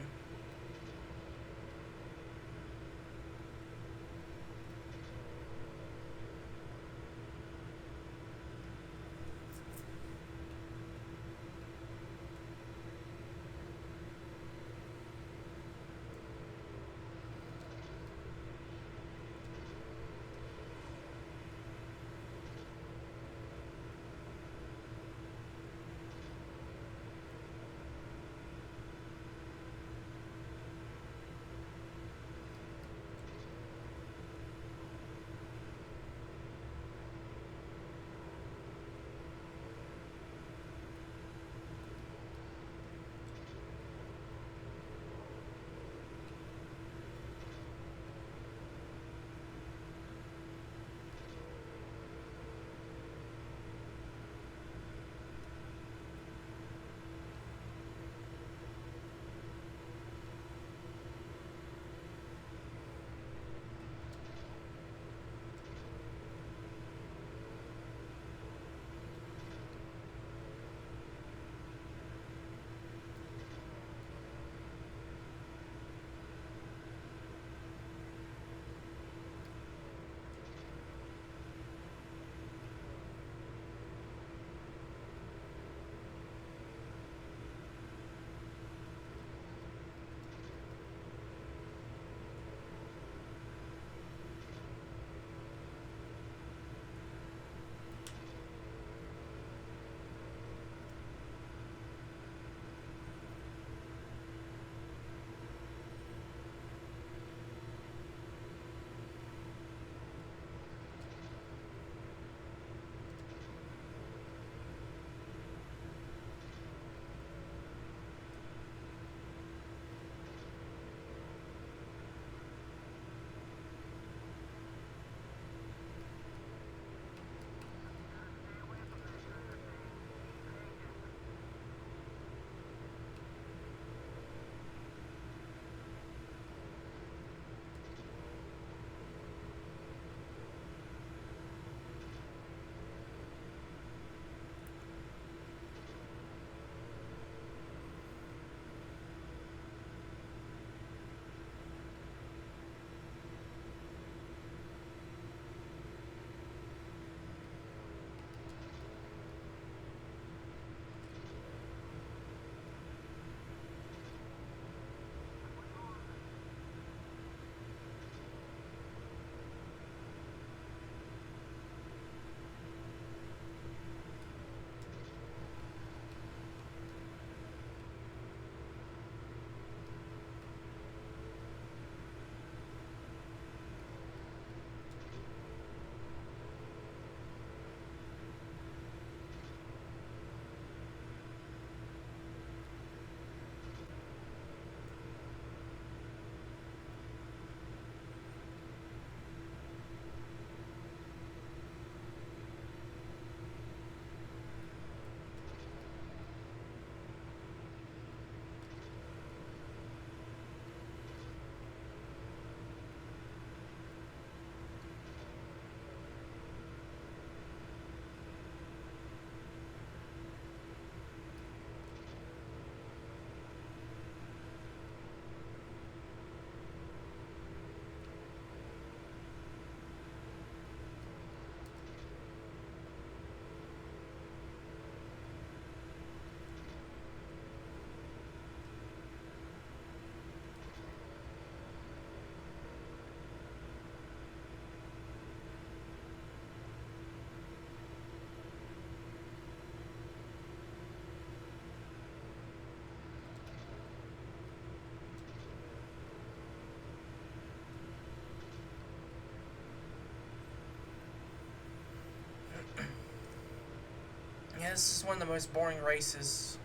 Speaker 1: Yeah, this is one of the most boring races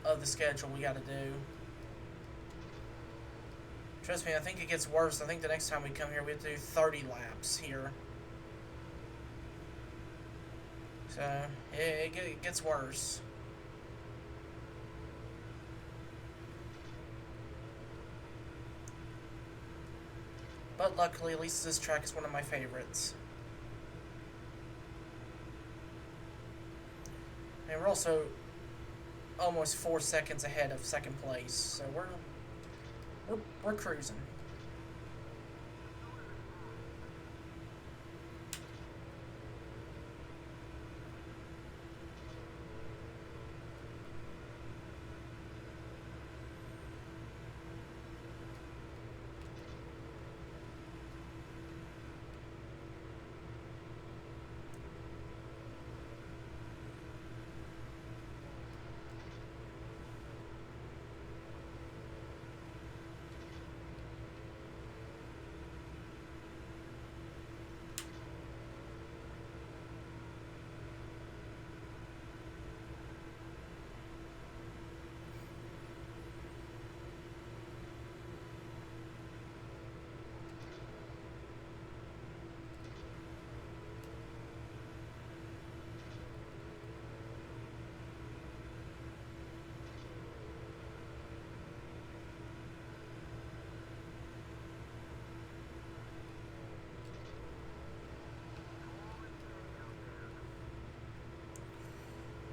Speaker 1: of the schedule we got to do. Trust me, I think it gets worse. I think the next time we come here, we have to do 30 laps here. So, it gets worse. But luckily, at least this track is one of my favorites. And we're also almost 4 seconds ahead of second place, so we're cruising.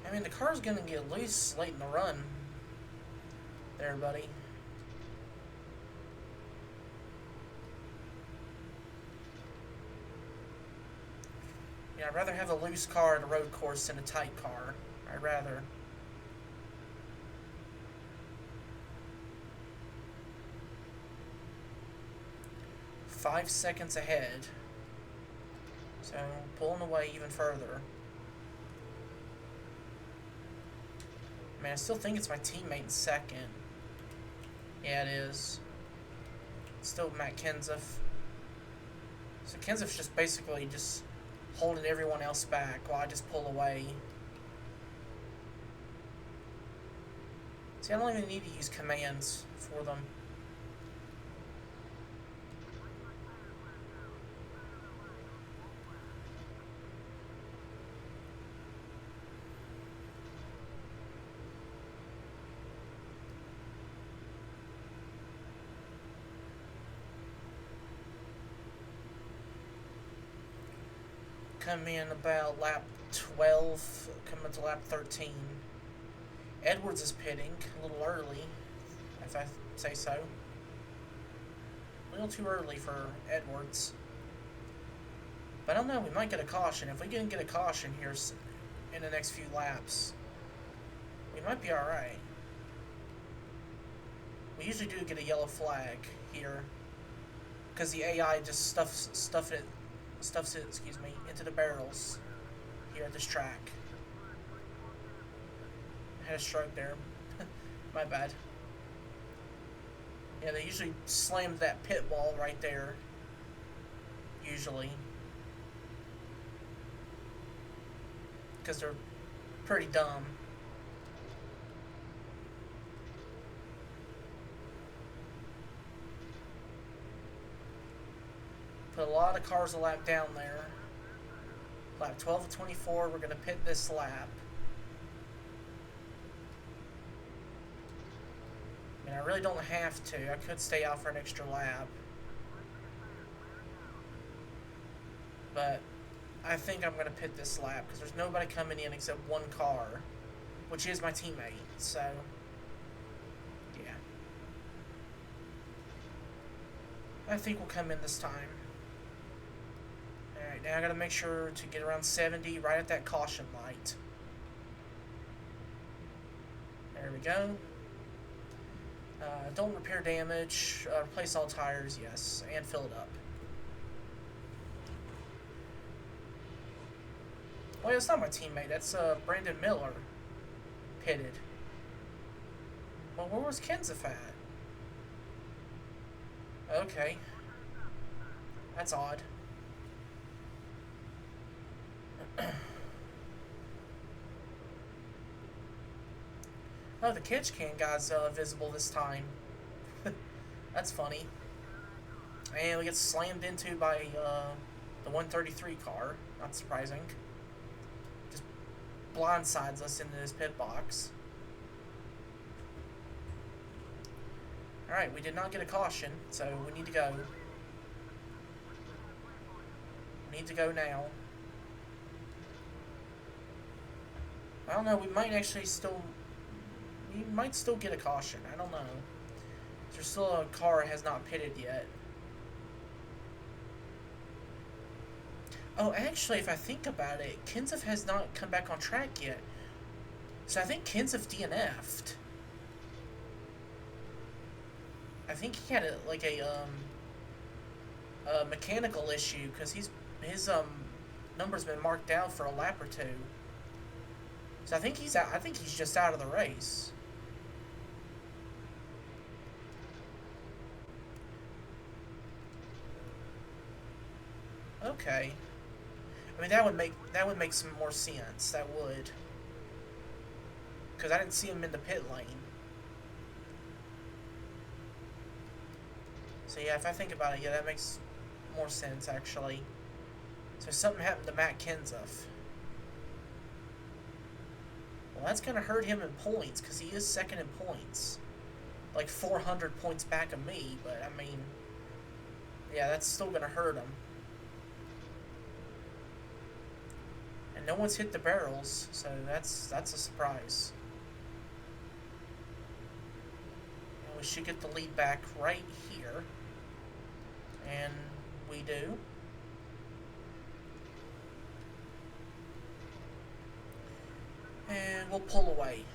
Speaker 1: I mean, the car's gonna get loose late in the run. There, buddy. Yeah, I'd rather have a loose car at a road course than a tight car. I'd rather. Five seconds ahead. So, pulling away even further. Man, I still think it's my teammate in second. Yeah, it is. It's still Matt Kenseth. So Kenseth's just basically just holding everyone else back while I just pull away. See, I don't even need to use commands for them. Come in about lap 12, coming to lap 13. Edwards is pitting a little early, if I say so. A little too early for Edwards. But I don't know, we might get a caution. If we can get a caution here in the next few laps, we might be alright. We usually do get a yellow flag here, because the AI just stuffs it, into the barrels here at this track. I had a stroke there. My bad. Yeah, they usually slam that pit wall right there. Usually. Because they're pretty dumb. Put a lot of cars a lap down there. Lap 12 to 24, we're going to pit this lap. I mean, I really don't have to. I could stay out for an extra lap. But I think I'm going to pit this lap because there's nobody coming in except one car, which is my teammate. So, yeah. I think we'll come in this time. Alright, now I gotta make sure to get around 70 right at that caution light. There we go. Don't repair damage. Replace all tires, yes. And fill it up. Well, it's not my teammate. That's Brandon Miller. Pitted. Well, where was Kenseth at? Okay. That's odd. Oh, the catch can guy's visible this time. That's funny. And we get slammed into by the 133 car. Not surprising. Just blindsides us into this pit box. Alright, we did not get a caution, so we need to go. We need to go now. I don't know, we might actually still... We might still get a caution, I don't know. There's still a car that has not pitted yet. Oh, actually, if I think about it, Kenseth has not come back on track yet. So I think Kenseth DNF'd. I think he had a mechanical issue because his number's been marked down for a lap or two. So I think he's out. I think he's just out of the race. Okay. I mean that would make some more sense. That would. Because I didn't see him in the pit lane. So yeah, if I think about it, yeah, that makes more sense actually. So something happened to Matt Kenseth. Well, that's gonna hurt him in points because he is second in points, like 400 points back of me. But I mean, yeah, that's still gonna hurt him. And no one's hit the barrels, so that's a surprise. And we should get the lead back right here. And we do. And we'll pull away.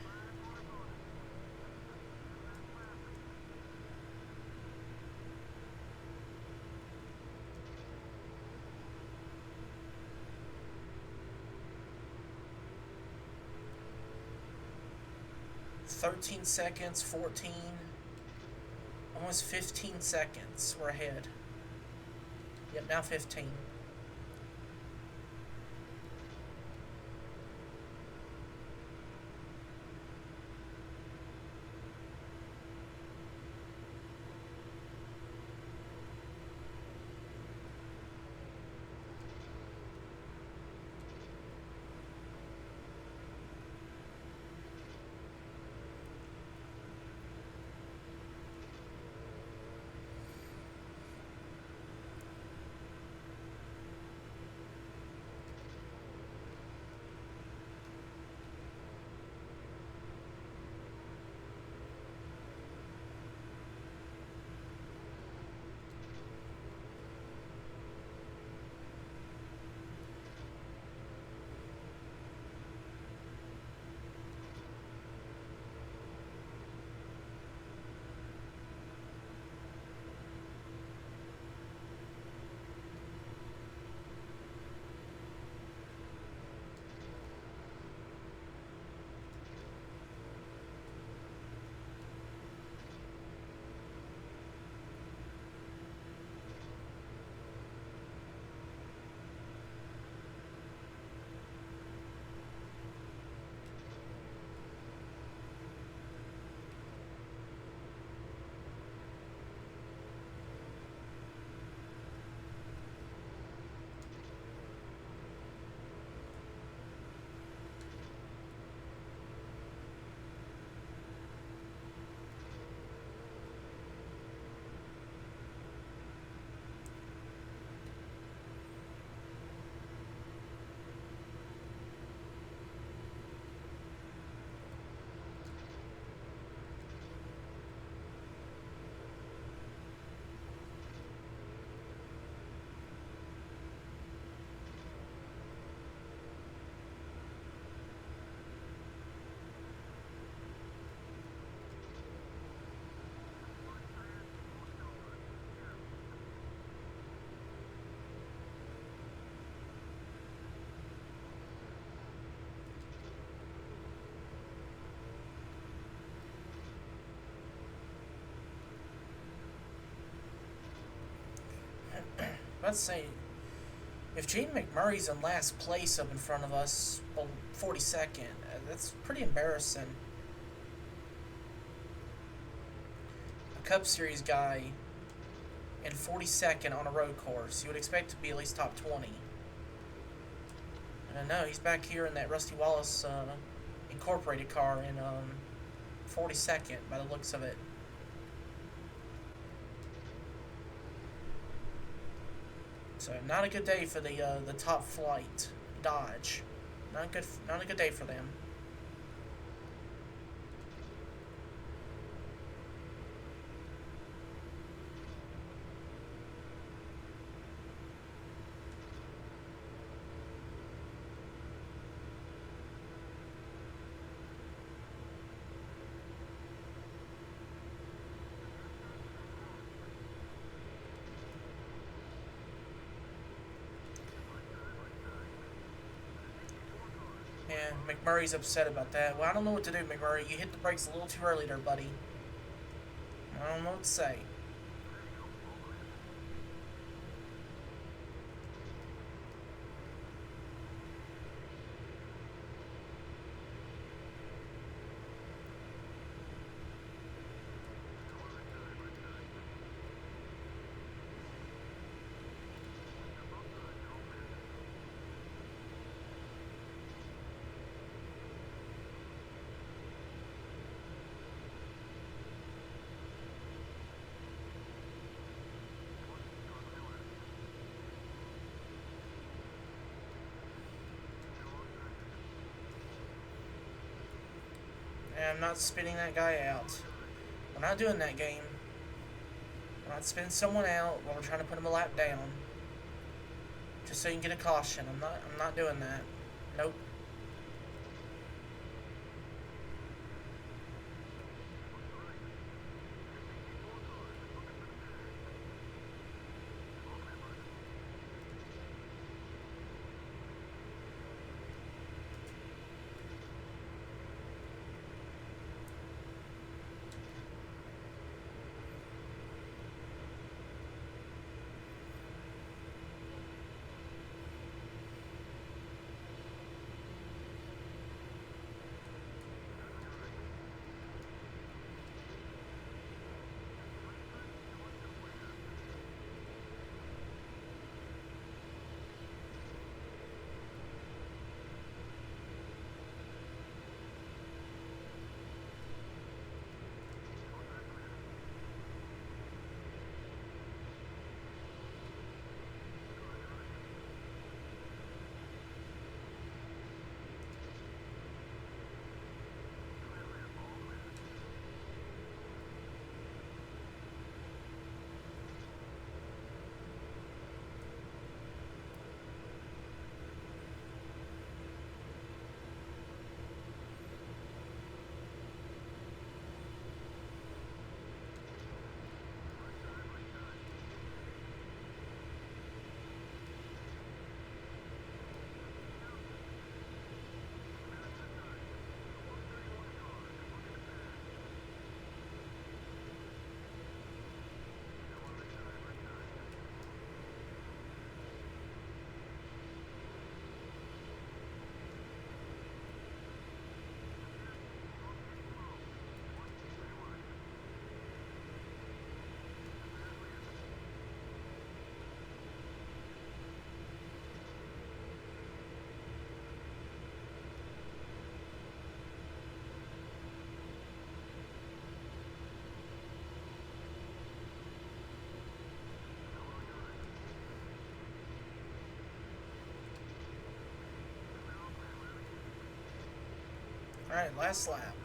Speaker 1: "13 seconds, 14, almost 15 seconds. We're ahead. Yep, now 15. Let's say, if Gene McMurray's in last place up in front of us, well, 42nd, that's pretty embarrassing. Cup Series guy and 42nd on a road course. You would expect to be at least top 20. No, he's back here in that Rusty Wallace Incorporated car in 42nd by the looks of it. So not a good day for the top flight Dodge. Not a good day for them. Yeah, McMurray's upset about that. Well, I don't know what to do, McMurray. You hit the brakes a little too early there, buddy. I don't know what to say. And I'm not spinning that guy out. We're not doing that game. We're not spinning someone out while we're trying to put him a lap down. Just so you can get a caution. I'm not doing that. Nope. Alright, last lap.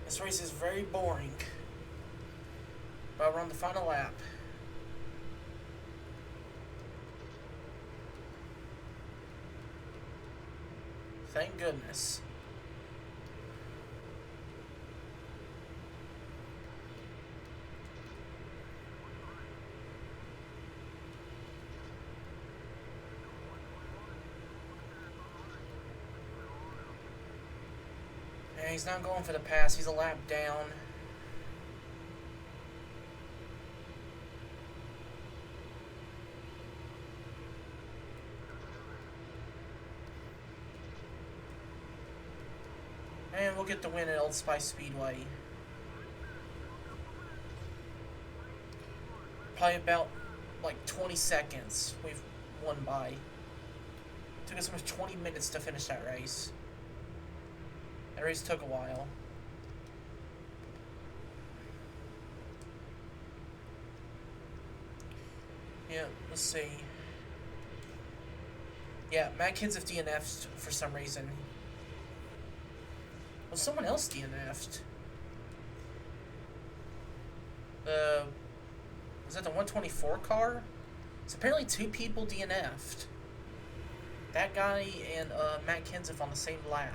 Speaker 1: This race is very boring. But we're on the final lap. Thank goodness. And he's not going for the pass. He's a lap down. And we'll get the win at Old Spice Speedway. Probably about like 20 seconds we've won by. Took us almost 20 minutes to finish that race. That race took a while. Yeah, let's see. Yeah, Matt Kenseth DNF'd for some reason. Well, someone else DNF'd. Was that the 124 car? So apparently 2 people DNF'd. That guy and Matt Kenseth on the same lap.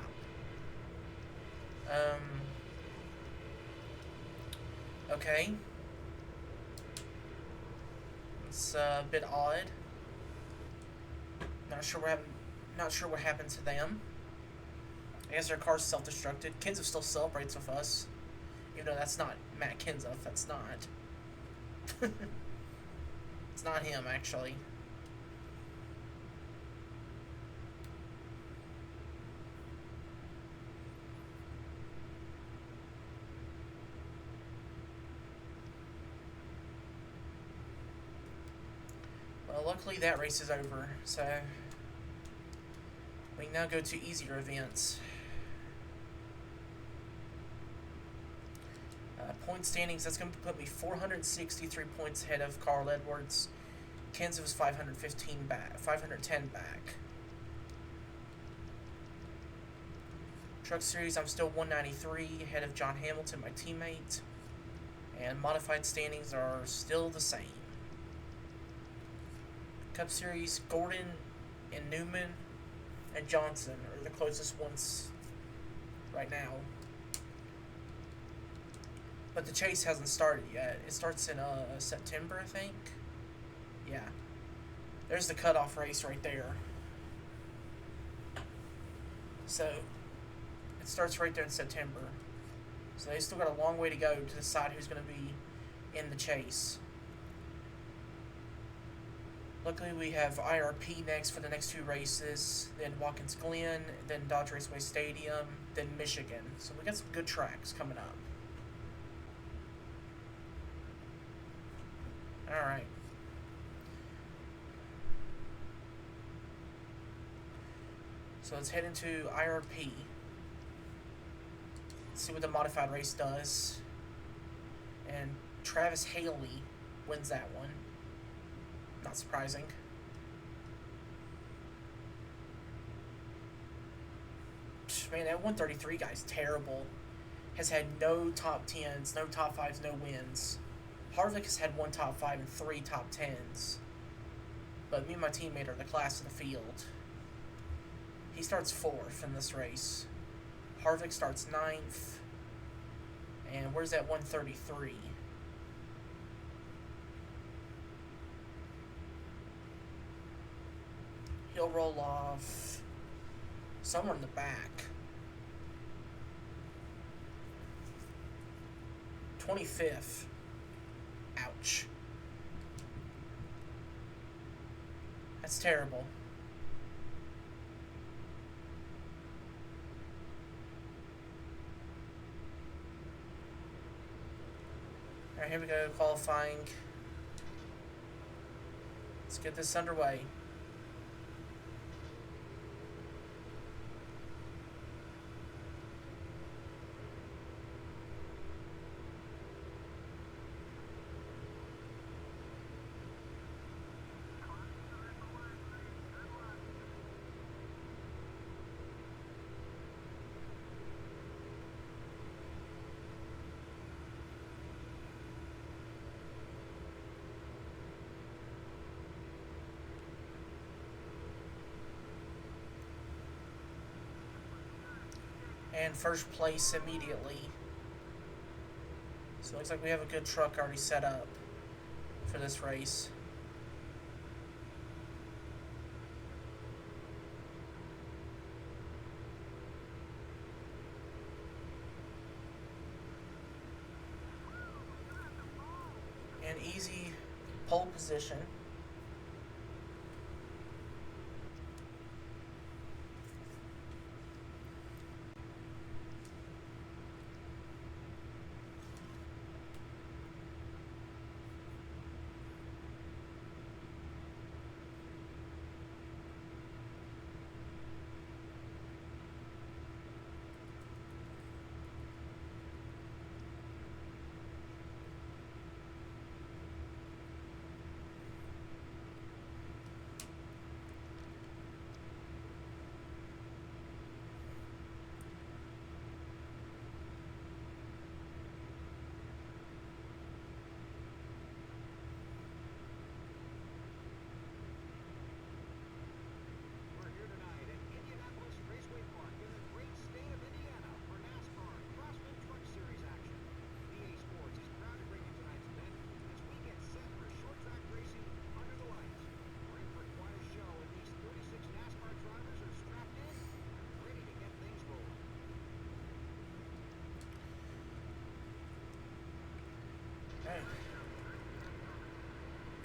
Speaker 1: Okay. It's a bit odd. Not sure what happened to them. I guess their car's self-destructed. Kenseth still celebrates with us, even though that's not Matt Kenseth. That's not. It's not him, actually. Well, luckily that race is over, so we can now go to easier events. Point standings, that's going to put me 463 points ahead of Carl Edwards. Kenseth was 510 back. Truck Series, I'm still 193 ahead of John Hamilton, my teammate. And modified standings are still the same. Cup Series, Gordon and Newman and Johnson are the closest ones right now. But the chase hasn't started yet. It starts in September, I think. Yeah. There's the cutoff race right there. So, it starts right there in September. So they still got a long way to go to decide who's going to be in the chase. Luckily, we have IRP next for the next 2 races, then Watkins Glen, then Dodge Raceway Stadium, then Michigan. So we got some good tracks coming up. Alright. So let's head into IRP. See what the modified race does. And Travis Haley wins that one. Not surprising. Man, that 133 guy's terrible. Has had no top 10s, no top 5s, no wins. Harvick has had 1 top 5 and 3 top 10s. But me and my teammate are the class of the field. He starts 4th in this race. Harvick starts 9th. And where's that 133? He'll roll off somewhere in the back. 25th. Ouch. That's terrible. Alright, here we go, qualifying. Let's get this underway. And first place immediately. So it looks like we have a good truck already set up for this race. And easy pole position.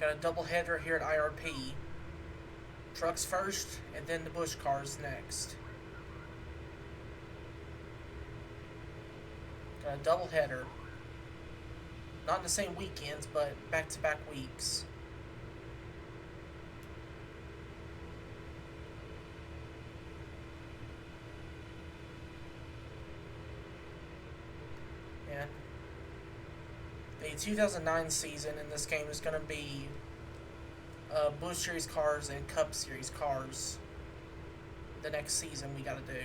Speaker 1: Got a double header here at IRP. Trucks first, and then the Busch cars next. Got a double header. Not in the same weekends, but back-to-back weeks. And the 2009 season in this game is going to be Busch Series cars and Cup Series cars. The next season we got to do.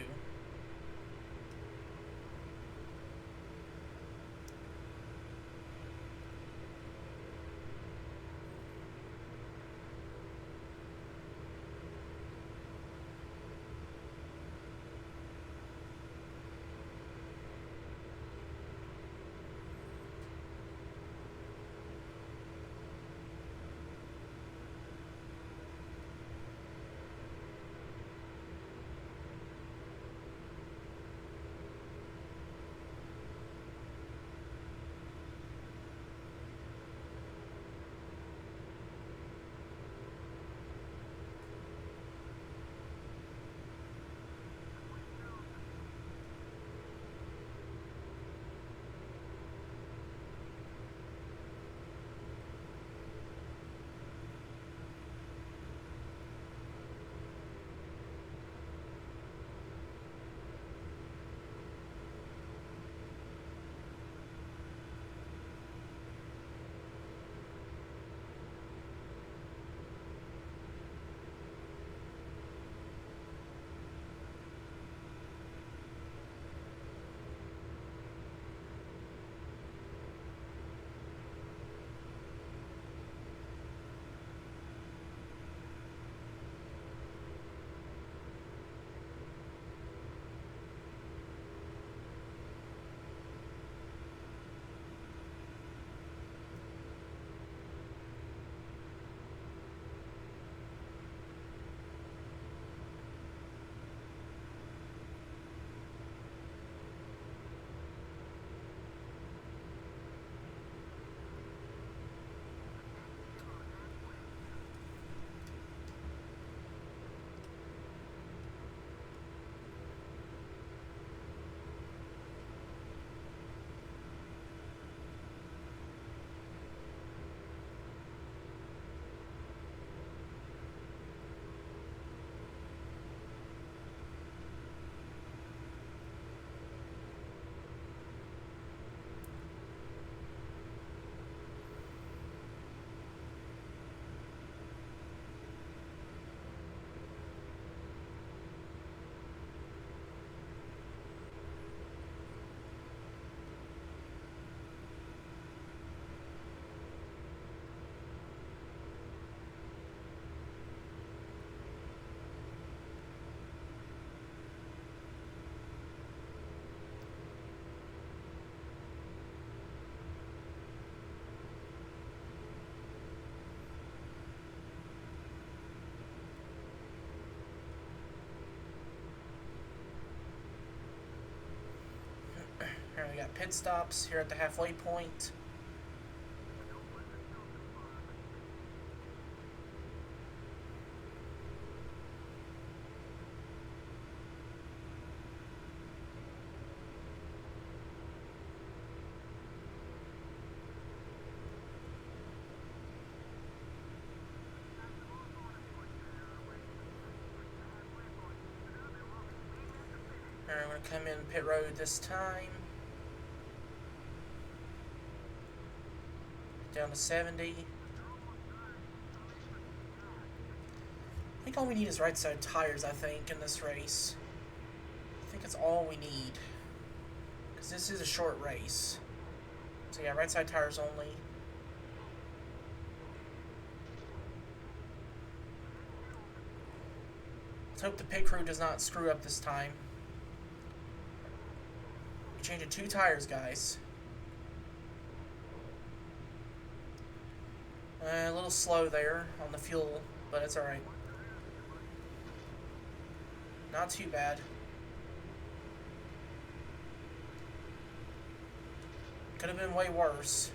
Speaker 1: Here we got pit stops here at the halfway point. And I'm going to come in pit road this time. Down to 70. I think all we need is right side tires, I think, in this race. I think it's all we need. Because this is a short race. So yeah, right side tires only. Let's hope the pit crew does not screw up this time. We changed 2 tires, guys. A little slow there on the fuel, but it's alright. Not too bad. Could have been way worse.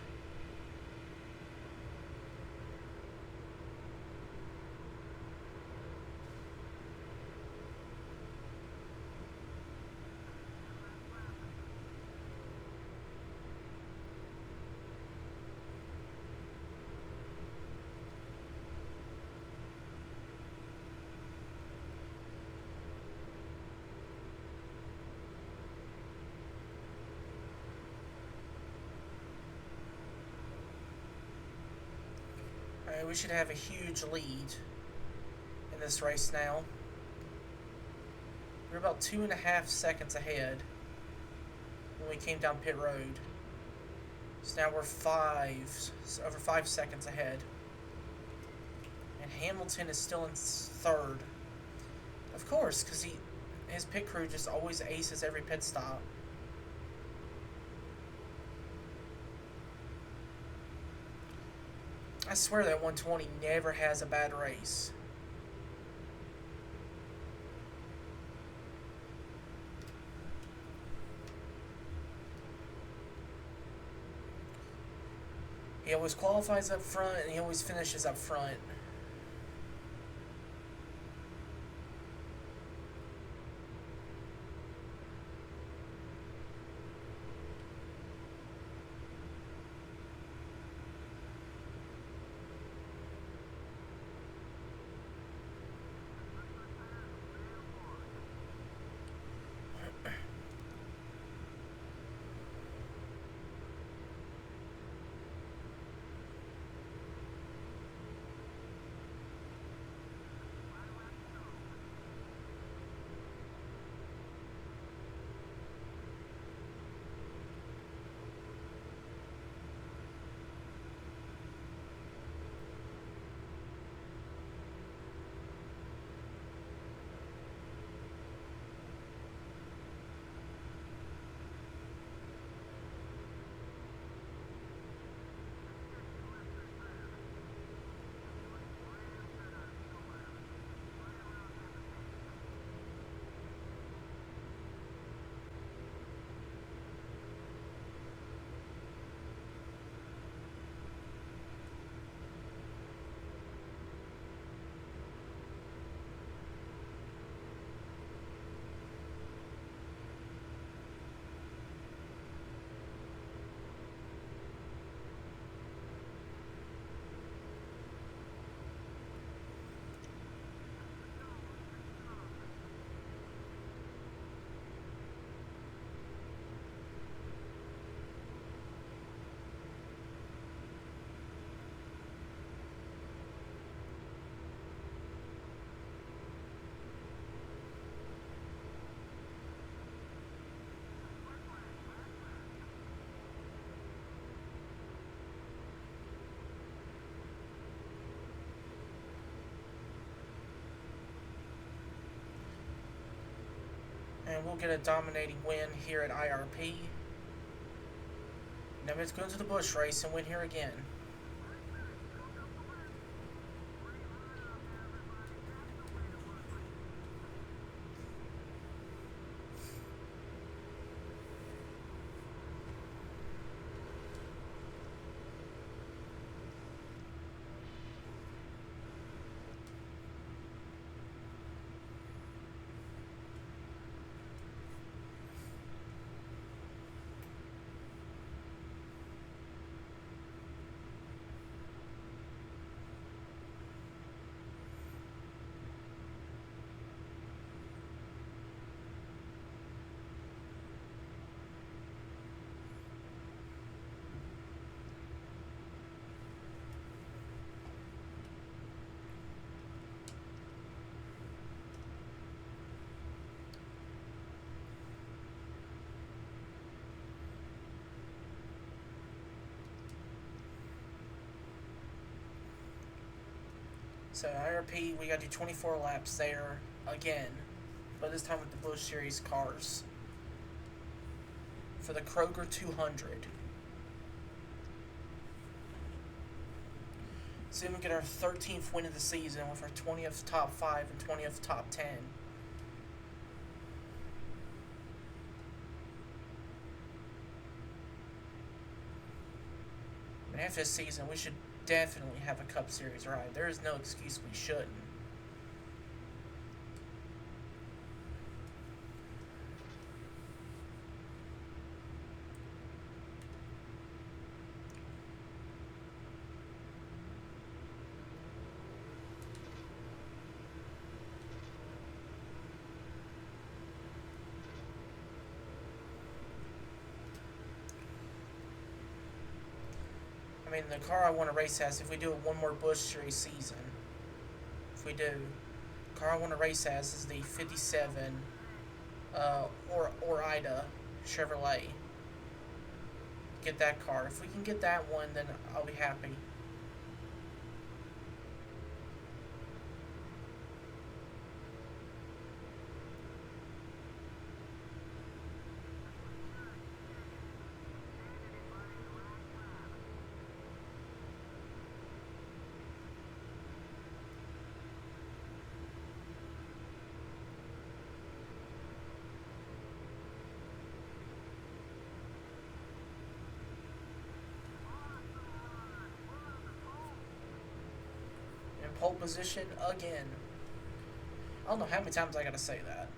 Speaker 1: We should have a huge lead in this race now. We're about 2.5 seconds ahead when we came down pit road. So now we're over 5 seconds ahead. And Hamilton is still in third. Of course, because his pit crew just always aces every pit stop. I swear that 120 never has a bad race. He always qualifies up front, and he always finishes up front. And we'll get a dominating win here at IRP. Now let's go into the Busch race and win here again. So IRP, we got to do 24 laps there again, but this time with the Busch Series cars for the Kroger 200. So we get our 13th win of the season with our 20th top 5 and 20th top 10. And after this season, we should definitely have a Cup Series ride. There is no excuse we shouldn't. I mean, the car I want to race as, if we do one more Busch Series season, if we do, the car I want to race as is the 57 or Ida Chevrolet. Get that car. If we can get that one, then I'll be happy. In pole position again. I don't know how many times I gotta say that.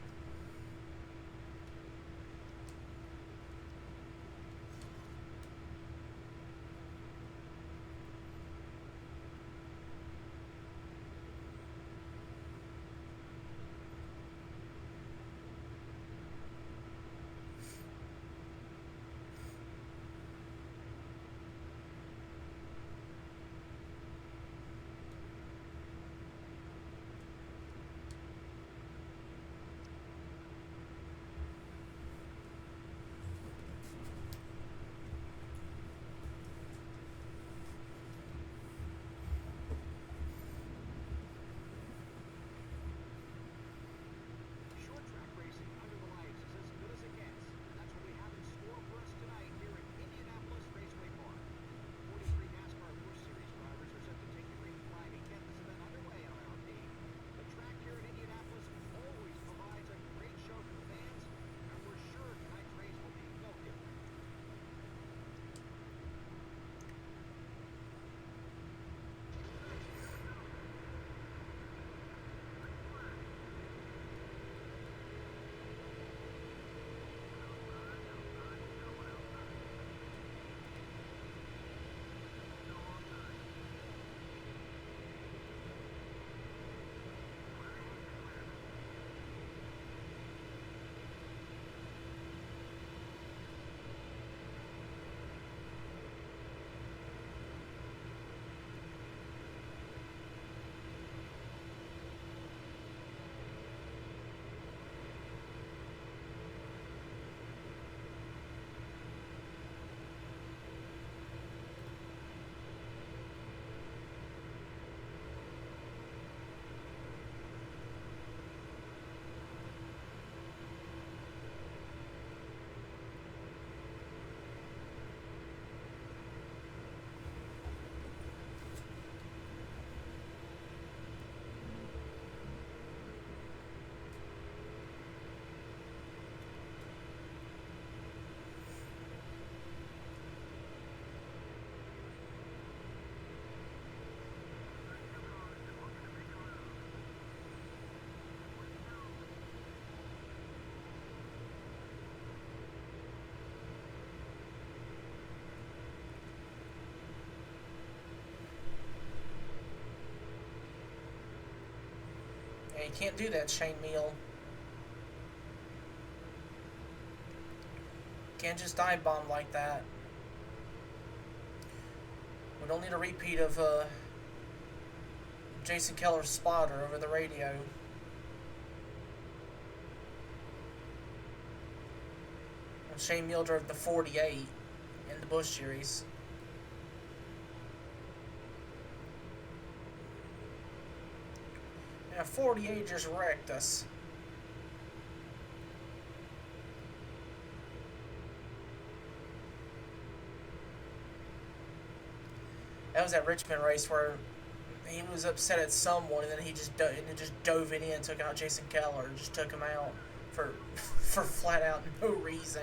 Speaker 2: Short track racing under the lights is as good as it gets, and that's what we have in store for us tonight here at Indianapolis Raceway Park. 43 NASCAR Busch Series drivers are set to take the green flag and get this event underway on IRP. The track here at Indianapolis always provides a great show for the fans, and we're sure tonight's race will be no different.
Speaker 1: And you can't do that, Shane Meal. Can't just dive bomb like that. We don't need a repeat of Jason Keller's spotter over the radio. And Shane Meal drove the 48 in the Busch Series. Yeah, 48 just wrecked us. That was that Richmond race where he was upset at someone, and then he just dove it in, took out Jason Keller, just took him out for flat out no reason.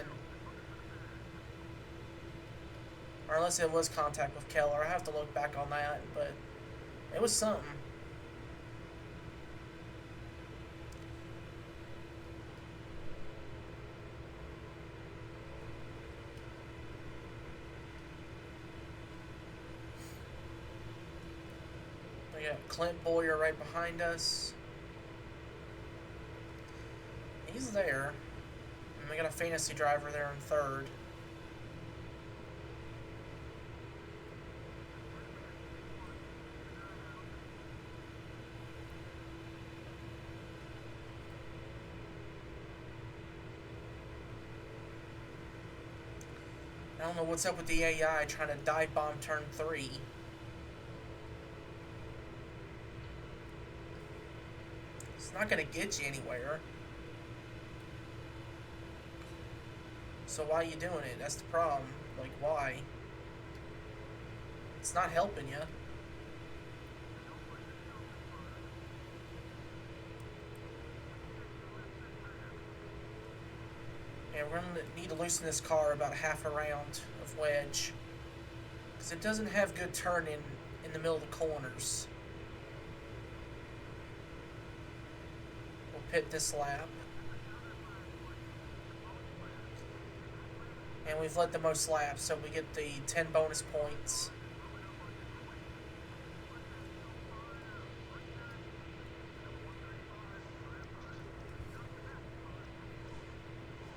Speaker 1: Or unless it was contact with Keller, I have to look back on that, but it was something. We got Clint Boyer right behind us. He's there. And we got a fantasy driver there in third. I don't know what's up with the AI trying to dive bomb turn 3. It's not going to get you anywhere. So why are you doing it? That's the problem. Like, why? It's not helping you. And we're going to need to loosen this car about half a round of wedge. Because it doesn't have good turning in the middle of the corners. We'll pit this lap. And we've led the most laps, so we get the 10 bonus points.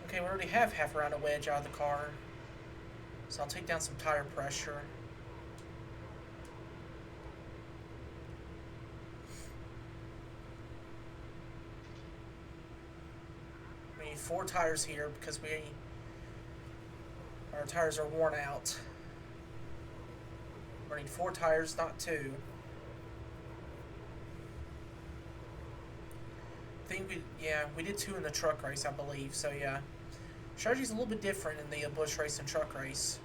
Speaker 1: Okay, we already have half a round of wedge out of the car. So I'll take down some tire pressure. We need 4 tires here because our tires are worn out. We need 4 tires, not 2. I think we did 2 in the truck race, I believe. So yeah, strategy's a little bit different in the bush race and truck race.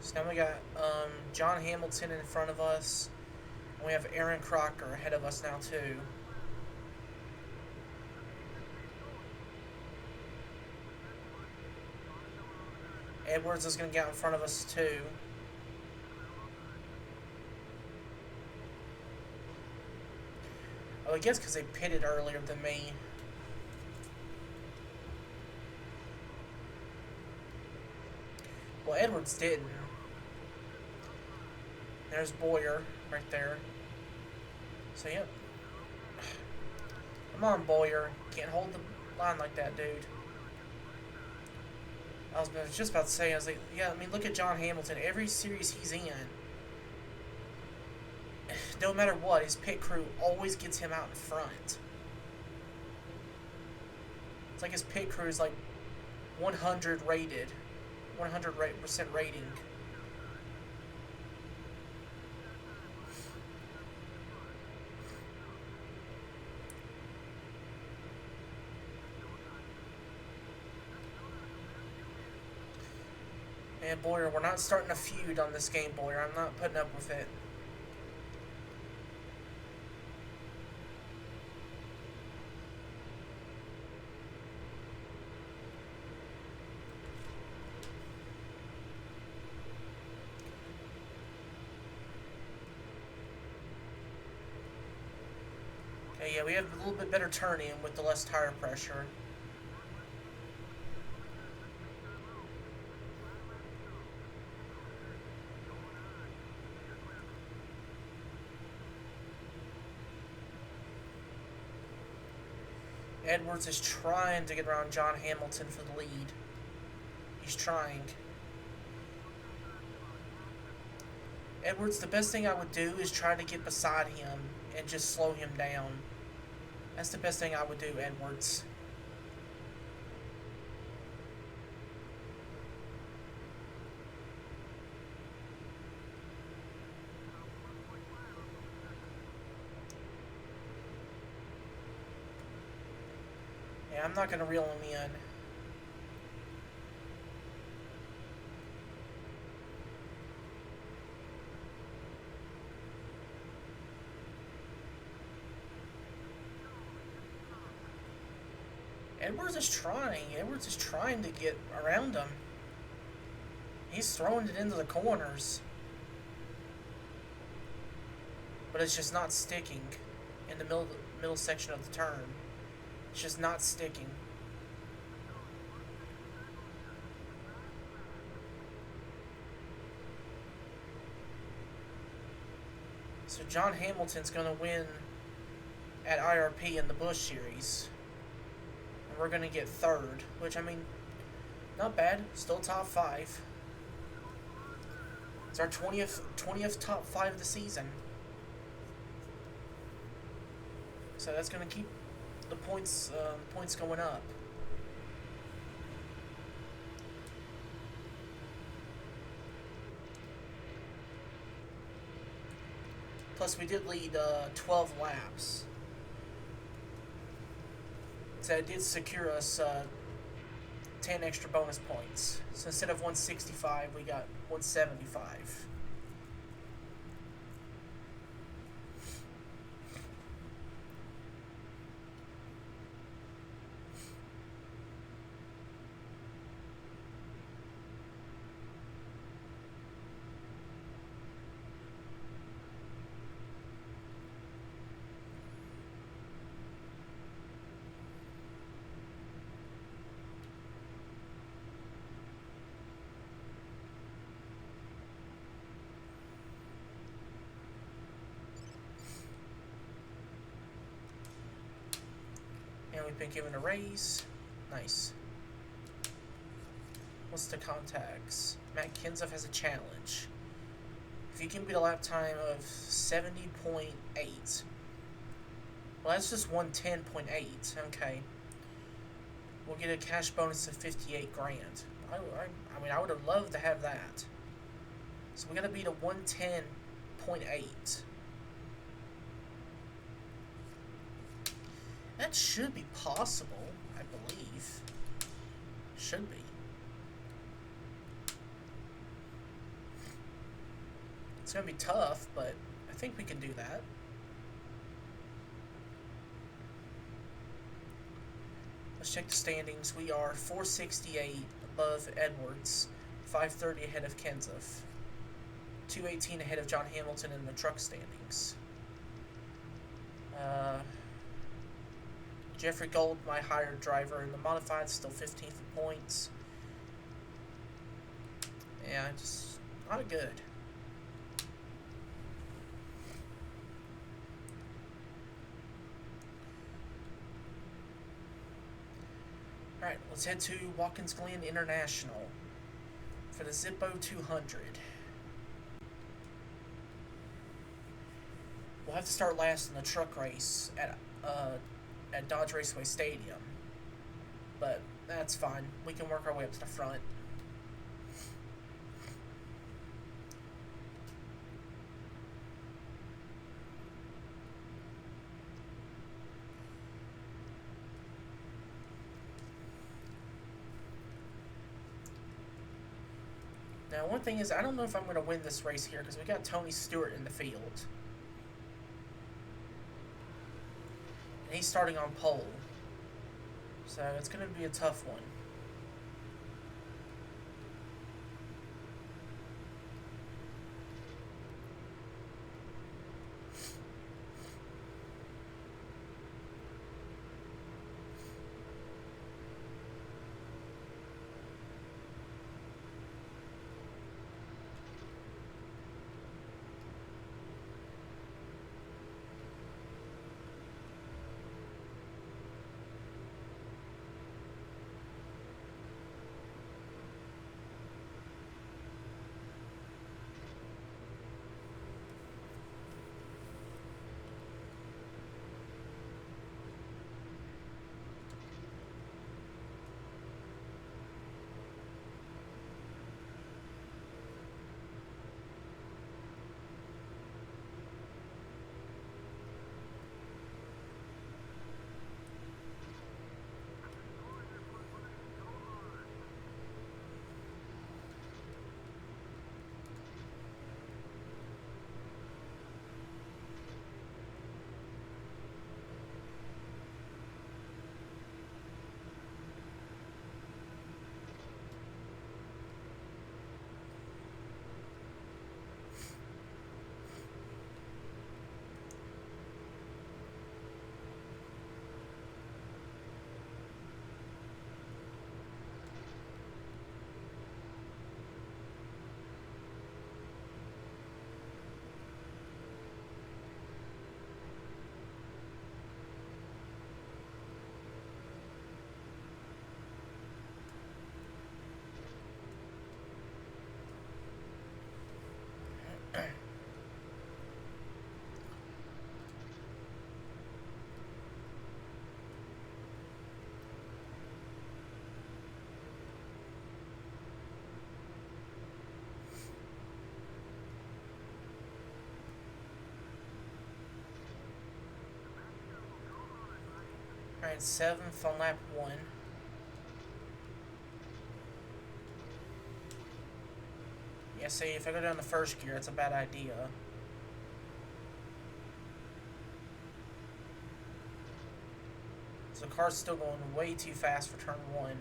Speaker 1: So now we got John Hamilton in front of us, and we have Aaron Crocker ahead of us now too. Edwards is going to get out in front of us too. Oh, I guess because they pitted earlier than me. Well, Edwards didn't. There's Boyer right there. So, yep. Come on, Boyer. Can't hold the line like that, dude. I was just about to say, I was like, yeah, I mean, look at John Hamilton. Every series he's in, no matter what, his pit crew always gets him out in front. It's like his pit crew is like 100 rated. 100% rating. And Boyer, we're not starting a feud on this game, Boyer. I'm not putting up with it. Okay, yeah, we have a little bit better turning with the less tire pressure. Edwards is trying to get around John Hamilton for the lead. He's trying. Edwards, the best thing I would do is try to get beside him and just slow him down. That's the best thing I would do, Edwards. Yeah, I'm not going to reel him in. Edwards is trying. Edwards is trying to get around him. He's throwing it into the corners. But it's just not sticking in the middle section of the turn. It's just not sticking. So John Hamilton's going to win at IRP in the Busch Series. And we're going to get third, which, I mean, not bad. Still top 5. It's our 20th top 5 of the season. So that's going to keep the points going up. Plus, we did lead 12 laps. So it did secure us 10 extra bonus points. So instead of 165, we got 175. And we've been given a raise. Nice. What's the contacts? Matt Kenseth has a challenge. If you can beat a lap time of 70.8. Well, that's just 110.8. Okay. We'll get a cash bonus of 58 grand. I mean, I would have loved to have that. So we got to beat a 110.8. That should be possible, I believe. Should be. It's going to be tough, but I think we can do that. Let's check the standings. We are 468 above Edwards, 530 ahead of Kenseth, 218 ahead of John Hamilton in the truck standings. Jeffrey Gold, my hired driver in the modified, still 15th in points. Yeah, just not good. Alright, let's head to Watkins Glen International for the Zippo 200. We'll have to start last in the truck race at Dodge Raceway Stadium, but that's fine. We can work our way up to the front. Now, one thing is, I don't know if I'm going to win this race here because we got Tony Stewart in the field. And he's starting on pole. So it's going to be a tough one. 7th on lap 1. Yeah, see, if I go down the first gear, it's a bad idea. So the car's still going way too fast for turn 1.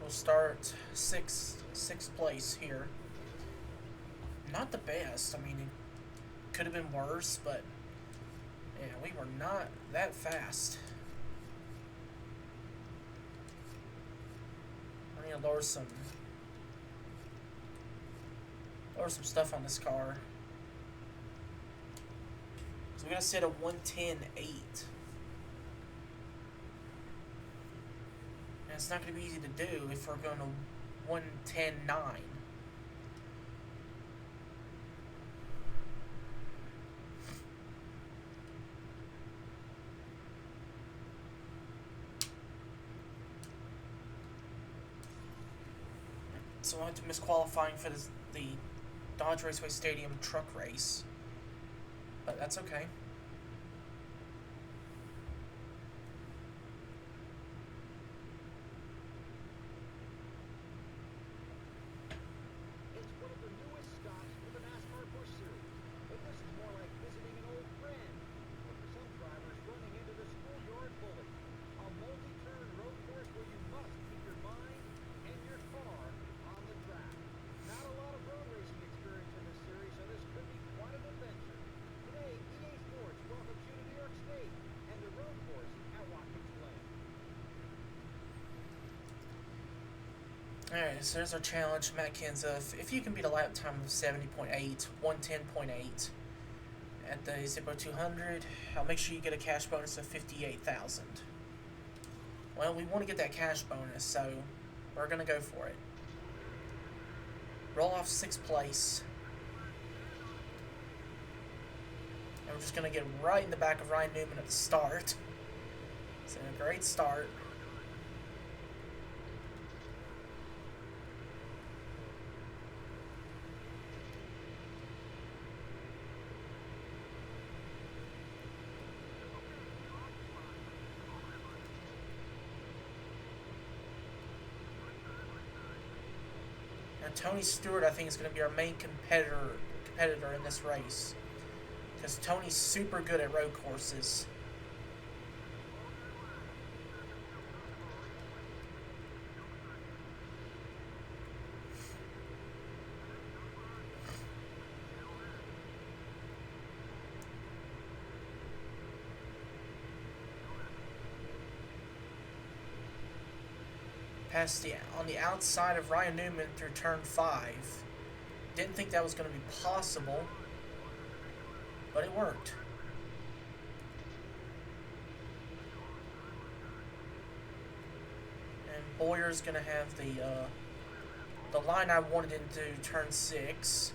Speaker 1: We'll start sixth place here. Not the best. I mean, it could have been worse, but yeah, we were not that fast. I need to lower some stuff on this car. So we gotta set a 110.8. And it's not gonna be easy to do if we're going to 110.9. So I had to miss qualifying for the Dodge Raceway Stadium truck race. But that's okay.
Speaker 2: It's one of the newest stops for the NASCAR Busch Series, but this is more like visiting an old friend, or for some drivers, running into the schoolyard bully. A multi-turn road course where you must keep your mind and your car on the track. Not a lot of road racing experience in this series, so this could be quite an adventure. Today, EA Sports welcomes you to New York State and the road course at Watkins Glen.
Speaker 1: Alright, so there's our challenge, Matt Kenseth. If you can beat a lap time of 70.8, 110.8 at the Zippo 200, I'll make sure you get a cash bonus of 58,000. Well, we want to get that cash bonus, so we're going to go for it. Roll off 6th place. And we're just going to get right in the back of Ryan Newman at the start. So a great start. And Tony Stewart, I think, is going to be our main competitor in this race. Because Tony's super good at road courses. Passed on the outside of Ryan Newman through turn 5. Didn't think that was going to be possible, but it worked. And Boyer's going to have the line I wanted into turn 6.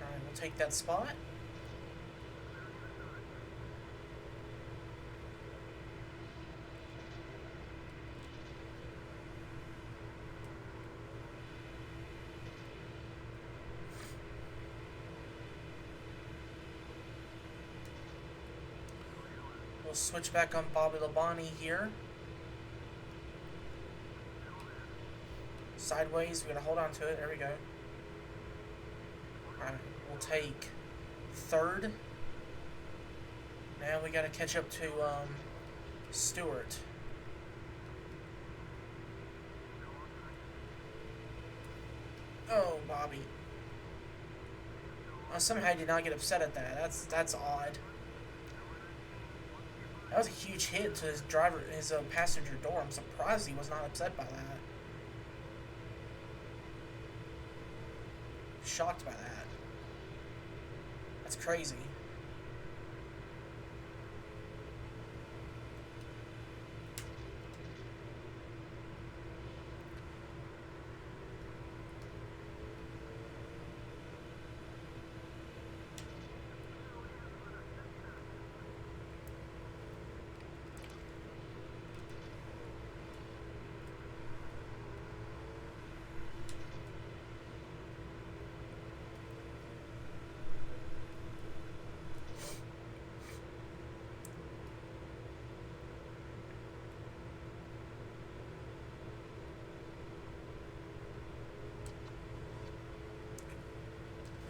Speaker 1: Alright, we'll take that spot. We'll switch back on Bobby Labonte here. Sideways, we gotta hold on to it. There we go. Alright, we'll take 3rd. Now we gotta catch up to Stewart. Bobby. Somehow he did not get upset at that. That's odd. That was a huge hit to his passenger door. I'm surprised he was not upset by that. Shocked by that. That's crazy.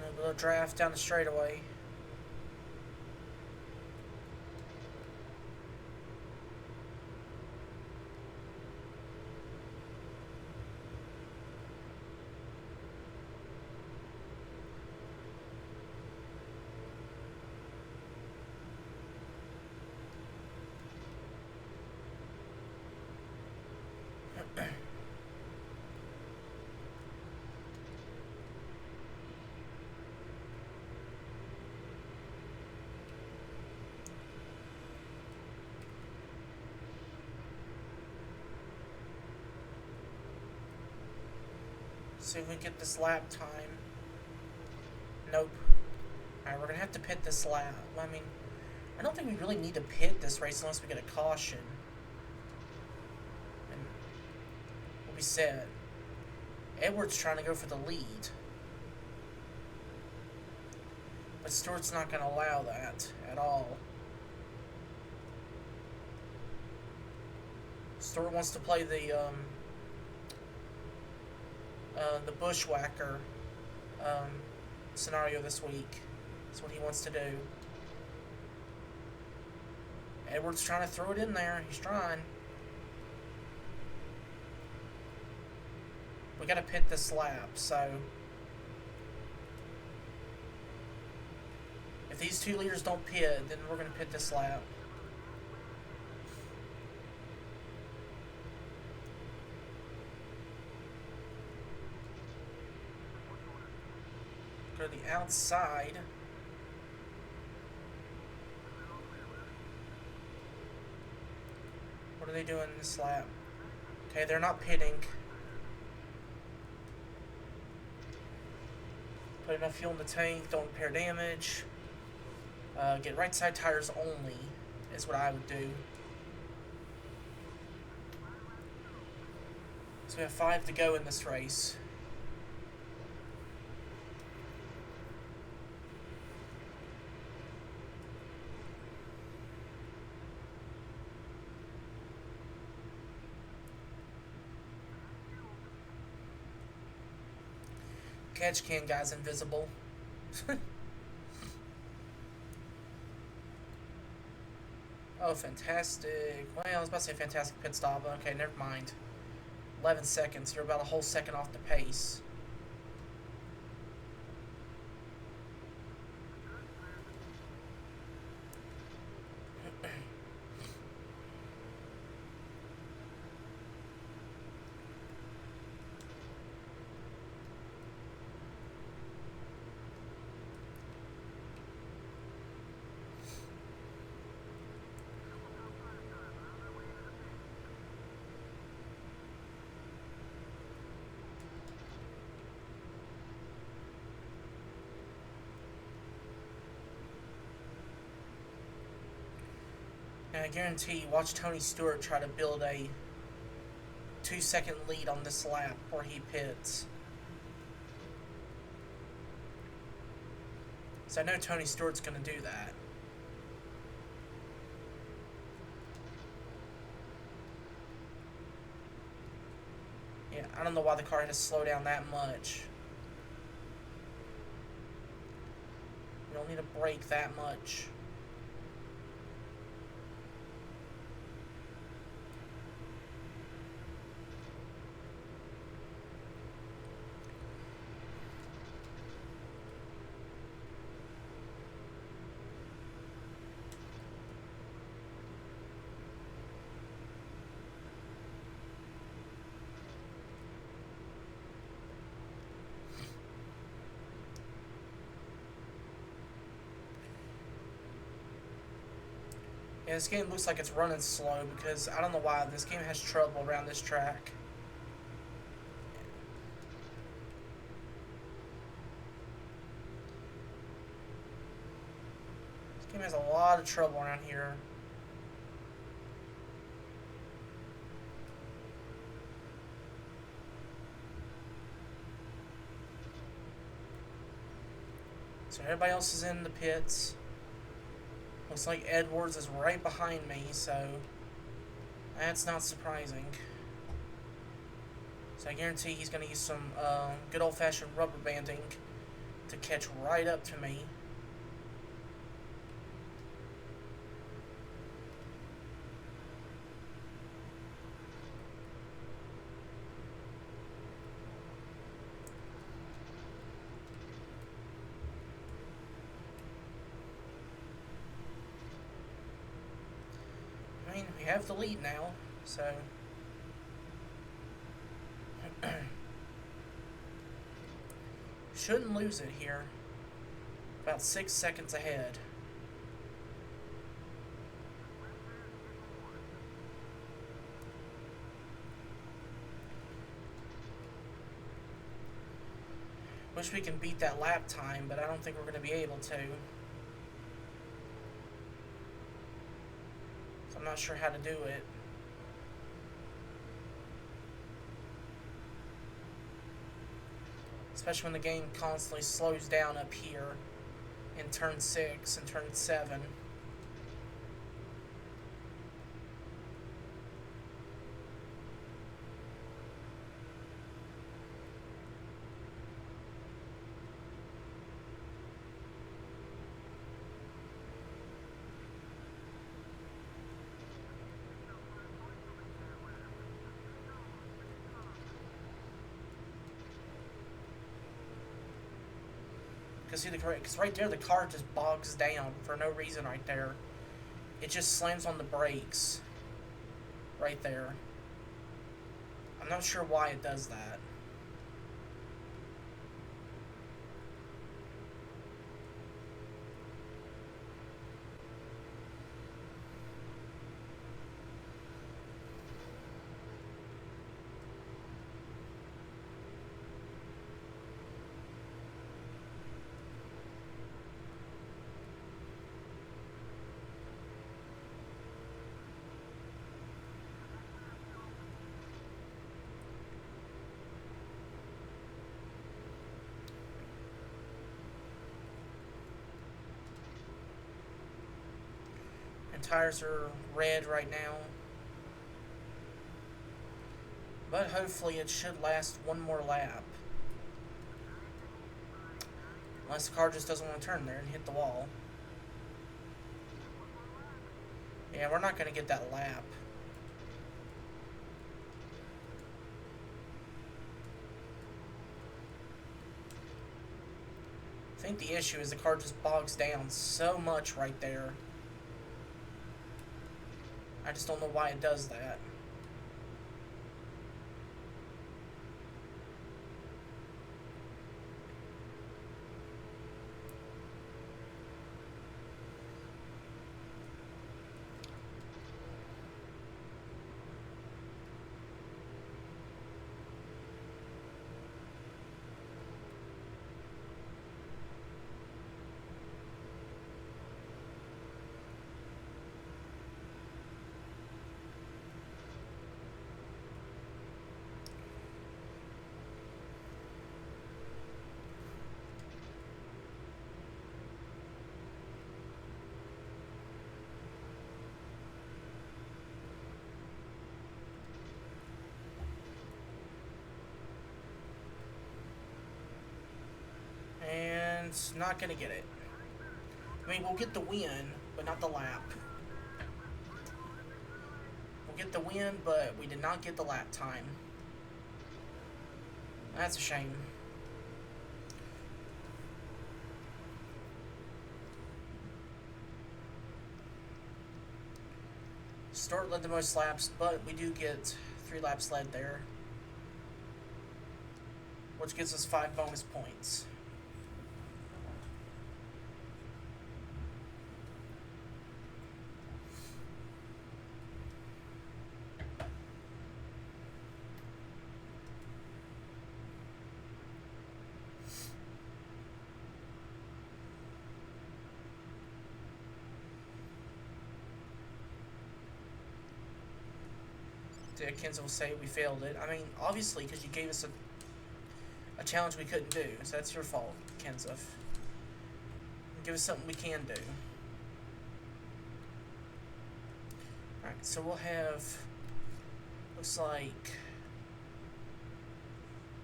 Speaker 1: A little draft down the straightaway. See if we get this lap time. Nope. Alright, we're gonna have to pit this lap. I mean, I don't think we really need to pit this race unless we get a caution. And we'll be set. Edwards trying to go for the lead. But Stewart's not gonna allow that at all. Stewart wants to play the bushwhacker scenario this week. That's what he wants to do. Edwards trying to throw it in there. He's trying. We gotta pit this lap, so if these two leaders don't pit, then we're gonna pit this lap. Go to the outside. What are they doing this lap? Okay, they're not pitting. Put enough fuel in the tank, don't repair damage. Get right side tires only is what I would do. So we have 5 to go in this race. Catch can guy's invisible. Oh, fantastic. Well, I was about to say fantastic pit stop. Okay, never mind. 11 seconds. You're about a whole second off the pace. And I guarantee, watch Tony Stewart try to build a 2-second lead on this lap where he pits. So I know Tony Stewart's going to do that. Yeah, I don't know why the car had to slow down that much. You don't need to brake that much. Yeah, this game looks like it's running slow because I don't know why this game has trouble around this track. This game has a lot of trouble around here. So everybody else is in the pits. Looks like Edwards is right behind me, so that's not surprising. So I guarantee he's going to use some good old-fashioned rubber banding to catch right up to me. I mean, we have the lead now, so shouldn't lose it here. About 6 seconds ahead. Wish we can beat that lap time, but I don't think we're going to be able to. So I'm not sure how to do it. Especially when the game constantly slows down up here in turn 6 and turn 7. Because right there the car just bogs down for no reason right there. It just slams on the brakes right there. I'm not sure why it does that. Tires are red right now, but hopefully it should last one more lap, unless the car just doesn't want to turn there and hit the wall. Yeah, we're not going to get that lap. I think the issue is the car just bogs down so much right there. I just don't know why it does that. And not gonna get it. I mean, we'll get the win, but not the lap. We'll get the win, but we did not get the lap time. That's a shame. Stewart led the most laps, but we do get 3 laps led there, which gives us 5 bonus points. Kenzo will say we failed it. I mean, obviously, because you gave us a challenge we couldn't do. So that's your fault, Kenzo. Give us something we can do. Alright, so we'll have, looks like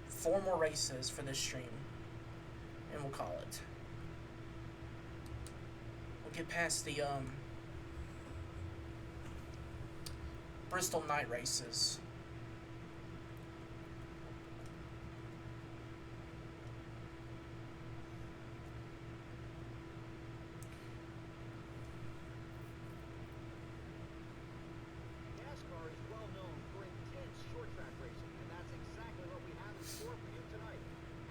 Speaker 1: 4 more races for this stream. And we'll call it. We'll get past the Bristol night races.
Speaker 2: NASCAR is well known for intense short track racing, and that's exactly what we have in store for you tonight.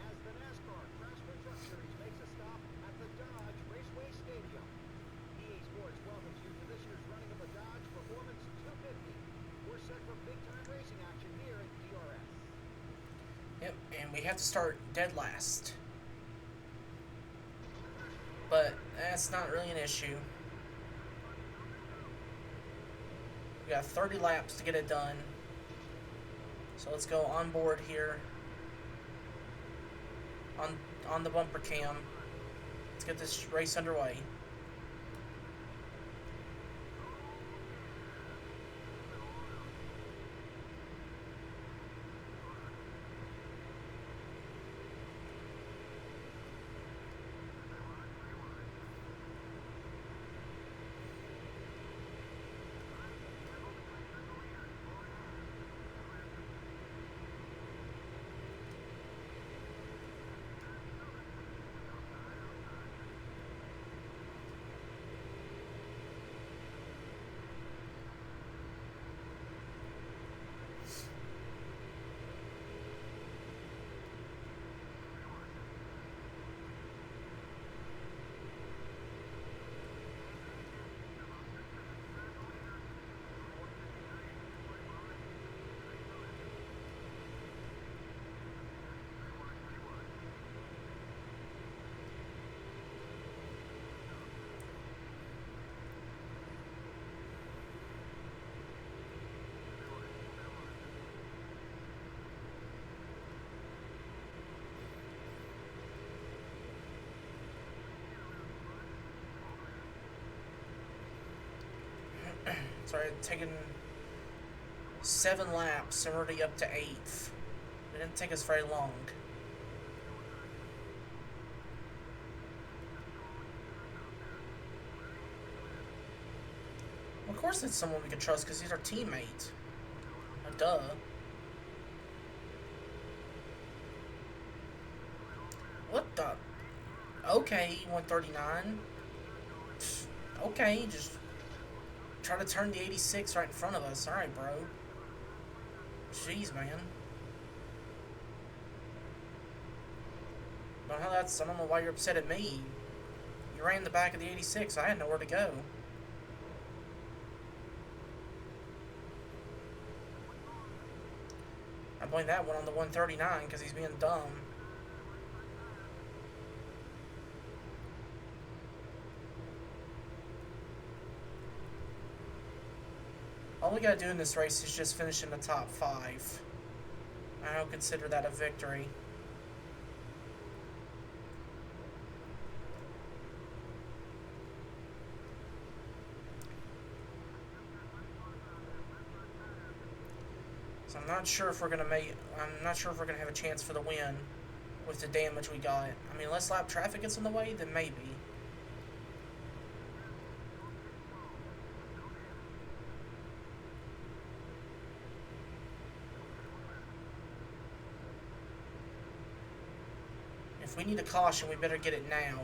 Speaker 2: As the NASCAR Craftsman Truck Series makes a stop at the Dodge Raceway Stadium. EA Sports welcomes you to this year's running of the Dodge Performance 250. We're set for big-time racing action here at DRS.
Speaker 1: Yep, and we have to start dead last. But that's not really an issue. We got 30 laps to get it done. So let's go on board here. On the bumper cam. Let's get this race underway. Sorry, taking 7 laps and already up to 8th. It didn't take us very long. Of course it's someone we can trust because he's our teammate. Duh. What the? Okay, 139. Okay, just try to turn the 86 right in front of us. Alright, bro. Jeez, man. I don't know why you're upset at me. You ran the back of the 86. I had nowhere to go. I blame that one on the 139 because he's being dumb. All we gotta do in this race is just finish in the top 5. I don't consider that a victory. So I'm not sure if we're gonna have a chance for the win with the damage we got. I mean, unless lap traffic gets in the way, then maybe. If we need a caution, we better get it now.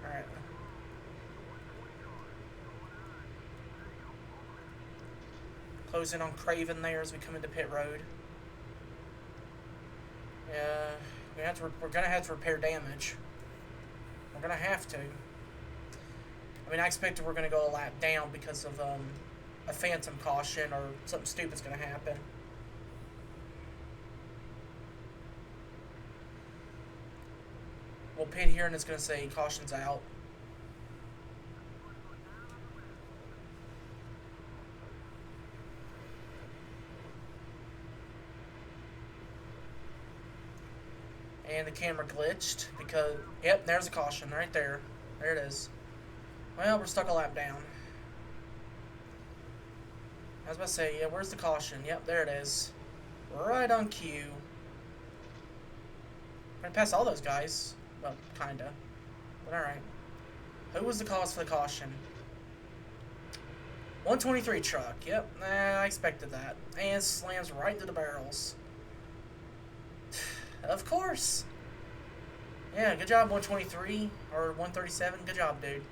Speaker 1: Alright. Close in on Craven there as we come into pit road. Yeah. We're gonna have to repair damage. We're gonna have to. I mean, I expected we're gonna go a lap down because of a phantom caution or something stupid's going to happen. We'll pit here and it's going to say caution's out. And the camera glitched because, yep, there's a caution right there. There it is. Well, we're stuck a lap down. I was about to say, yeah, where's the caution? Yep, there it is. Right on cue. We're gonna pass all those guys. Well, kinda. But alright. Who was the cause for the caution? 123 truck. Yep, I expected that. And slams right into the barrels. Of course. Yeah, good job, 123 or 137. Good job, dude.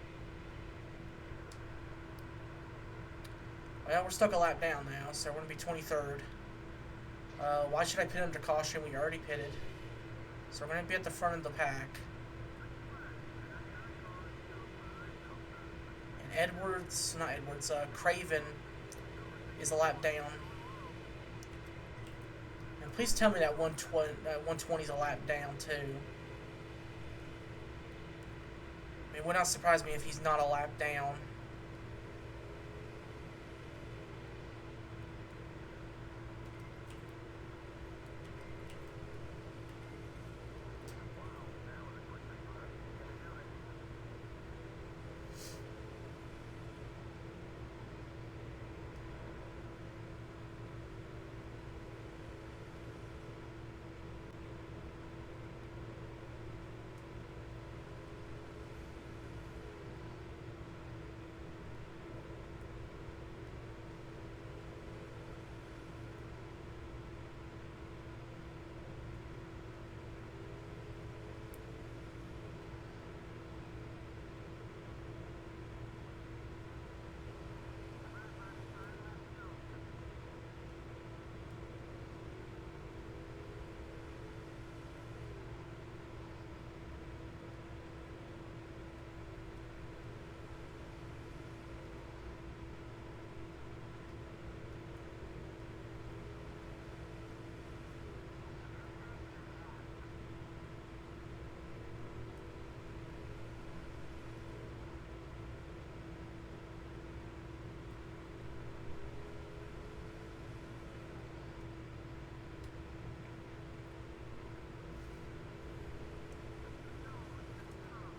Speaker 1: Well, we're stuck a lap down now, so we're going to be 23rd. Why should I pit under caution? We already pitted. So we're going to be at the front of the pack. And Craven is a lap down. And please tell me that 120 is a lap down, too. I mean, it would not surprise me if he's not a lap down.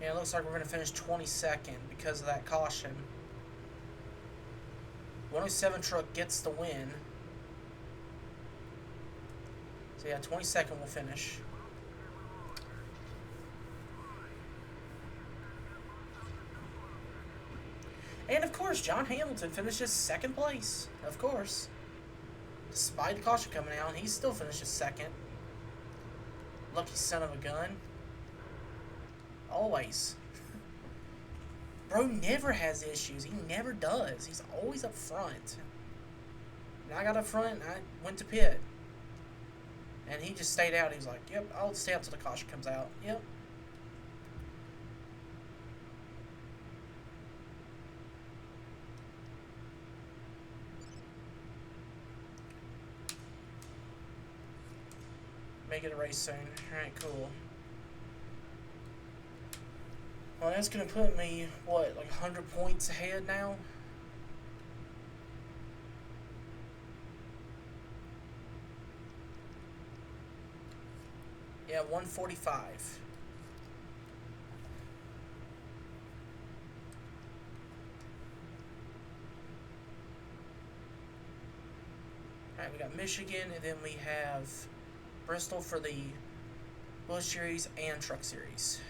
Speaker 1: Yeah, it looks like we're going to finish 22nd because of that caution. 107 truck gets the win. So yeah, 22nd we'll finish. And of course, John Hamilton finishes second place. Of course. Despite the caution coming out, he still finishes second. Lucky son of a gun. Always. Bro never has issues. He never does. He's always up front. And I got up front and I went to pit. And he just stayed out. He was like, yep, I'll stay out till the caution comes out. Yep. Make it a race soon. Alright, cool. Well, that's going to put me, what, like 100 points ahead now? Yeah, 145. Alright, we got Michigan, and then we have Bristol for the Busch Series and Truck Series.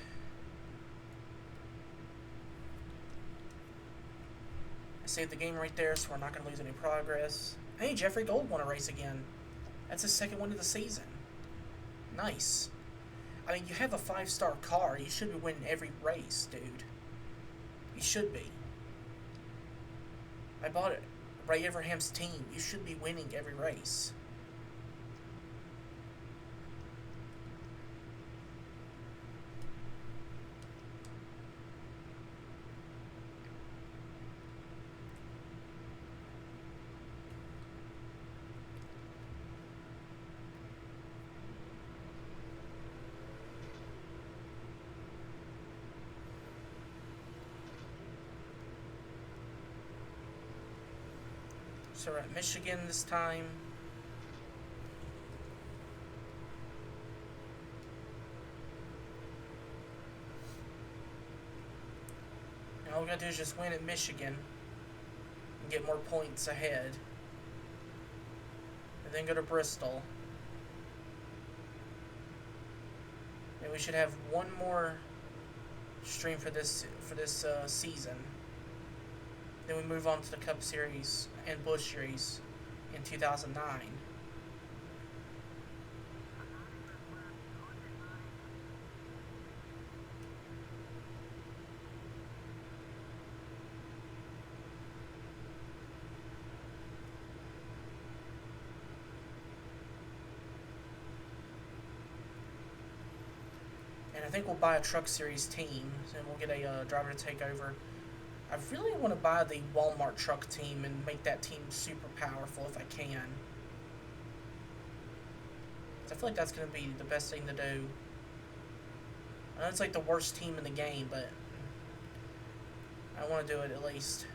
Speaker 1: I saved the game right there, so we're not going to lose any progress. Hey, Jeffrey Gold won a race again. That's his second win of the season. Nice. I mean, you have a 5-star car. You should be winning every race, dude. You should be. I bought it. Ray Everham's team. You should be winning every race. So we're at Michigan this time. And all we gotta do is just win at Michigan and get more points ahead. And then go to Bristol. And we should have one more stream for this season. Then we move on to the Cup Series and Busch Series in 2009. And I think we'll buy a Truck Series team, and we'll get a driver to take over. I really want to buy the Walmart truck team and make that team super powerful if I can. I feel like that's going to be the best thing to do. I know it's like the worst team in the game, but I want to do it at least.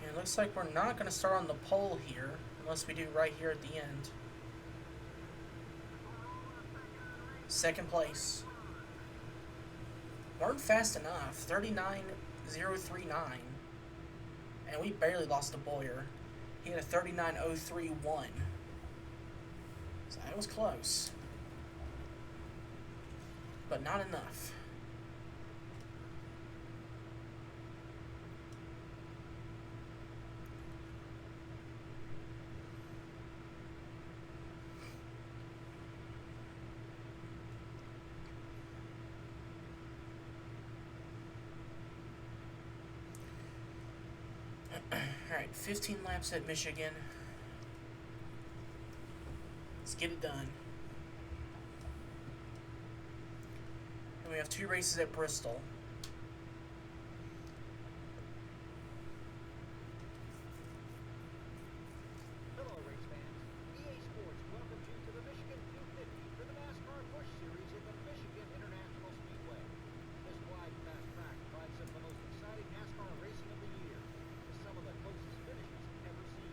Speaker 1: It looks like we're not going to start on the pole here, unless we do right here at the end. Second place. Weren't fast enough. 39.039. And we barely lost to Boyer. He had a 39.031. So that was close. But not enough. Alright, 15 laps at Michigan. Let's get it done. And we have 2 races at Bristol.
Speaker 2: Hello, race fans. EA Sports welcomes you to the Michigan 250 for the NASCAR Busch Series at the Michigan International Speedway. This wide, fast track provides some of the most exciting NASCAR racing of the year, with some of the closest finishes ever seen.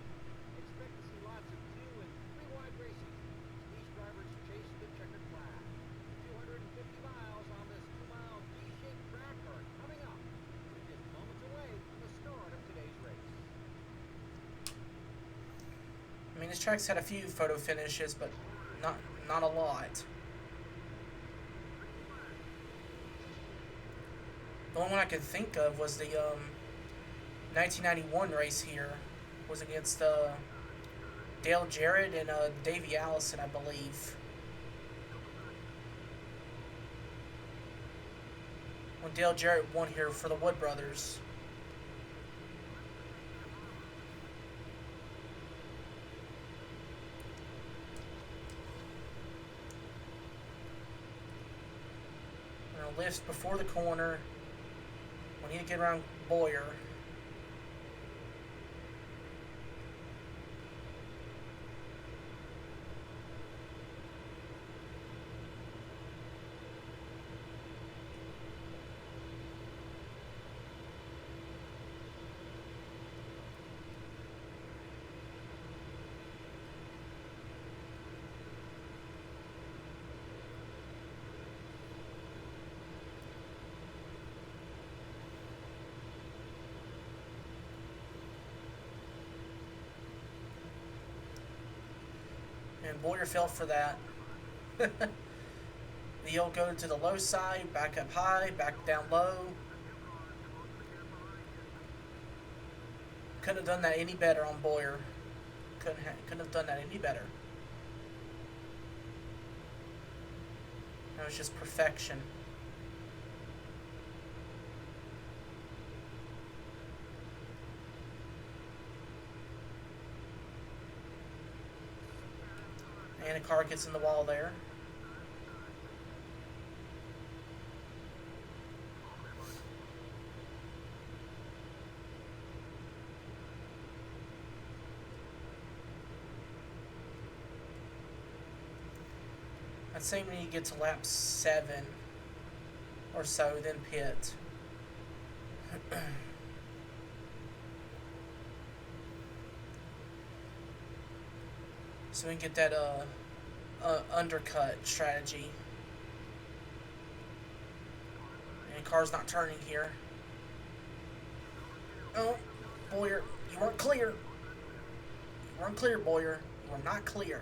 Speaker 2: Expect to see lots of 2 and 3 wide racing as these drivers chase the checkered flag. 250 miles on this 2-mile V-shaped track are coming up. We're just moments away from the start of today's race.
Speaker 1: I mean, this track's had a few photo finishes, but not a lot. The only one I could think of was the 1991 race here. Was against Dale Jarrett and Davey Allison, I believe. When Dale Jarrett won here for the Wood Brothers. Lifts before the corner. We need to get around Boyer. And Boyer fell for that. He'll go to the low side, back up high, back down low. Couldn't have done that any better on Boyer. Couldn't have done that any better. That was just perfection. And a car gets in the wall there. I'd say we need to get to lap 7 or so, then pit. So we can get that undercut strategy. And car's not turning here. Oh, Boyer, you weren't clear. You weren't clear, Boyer. You were not clear.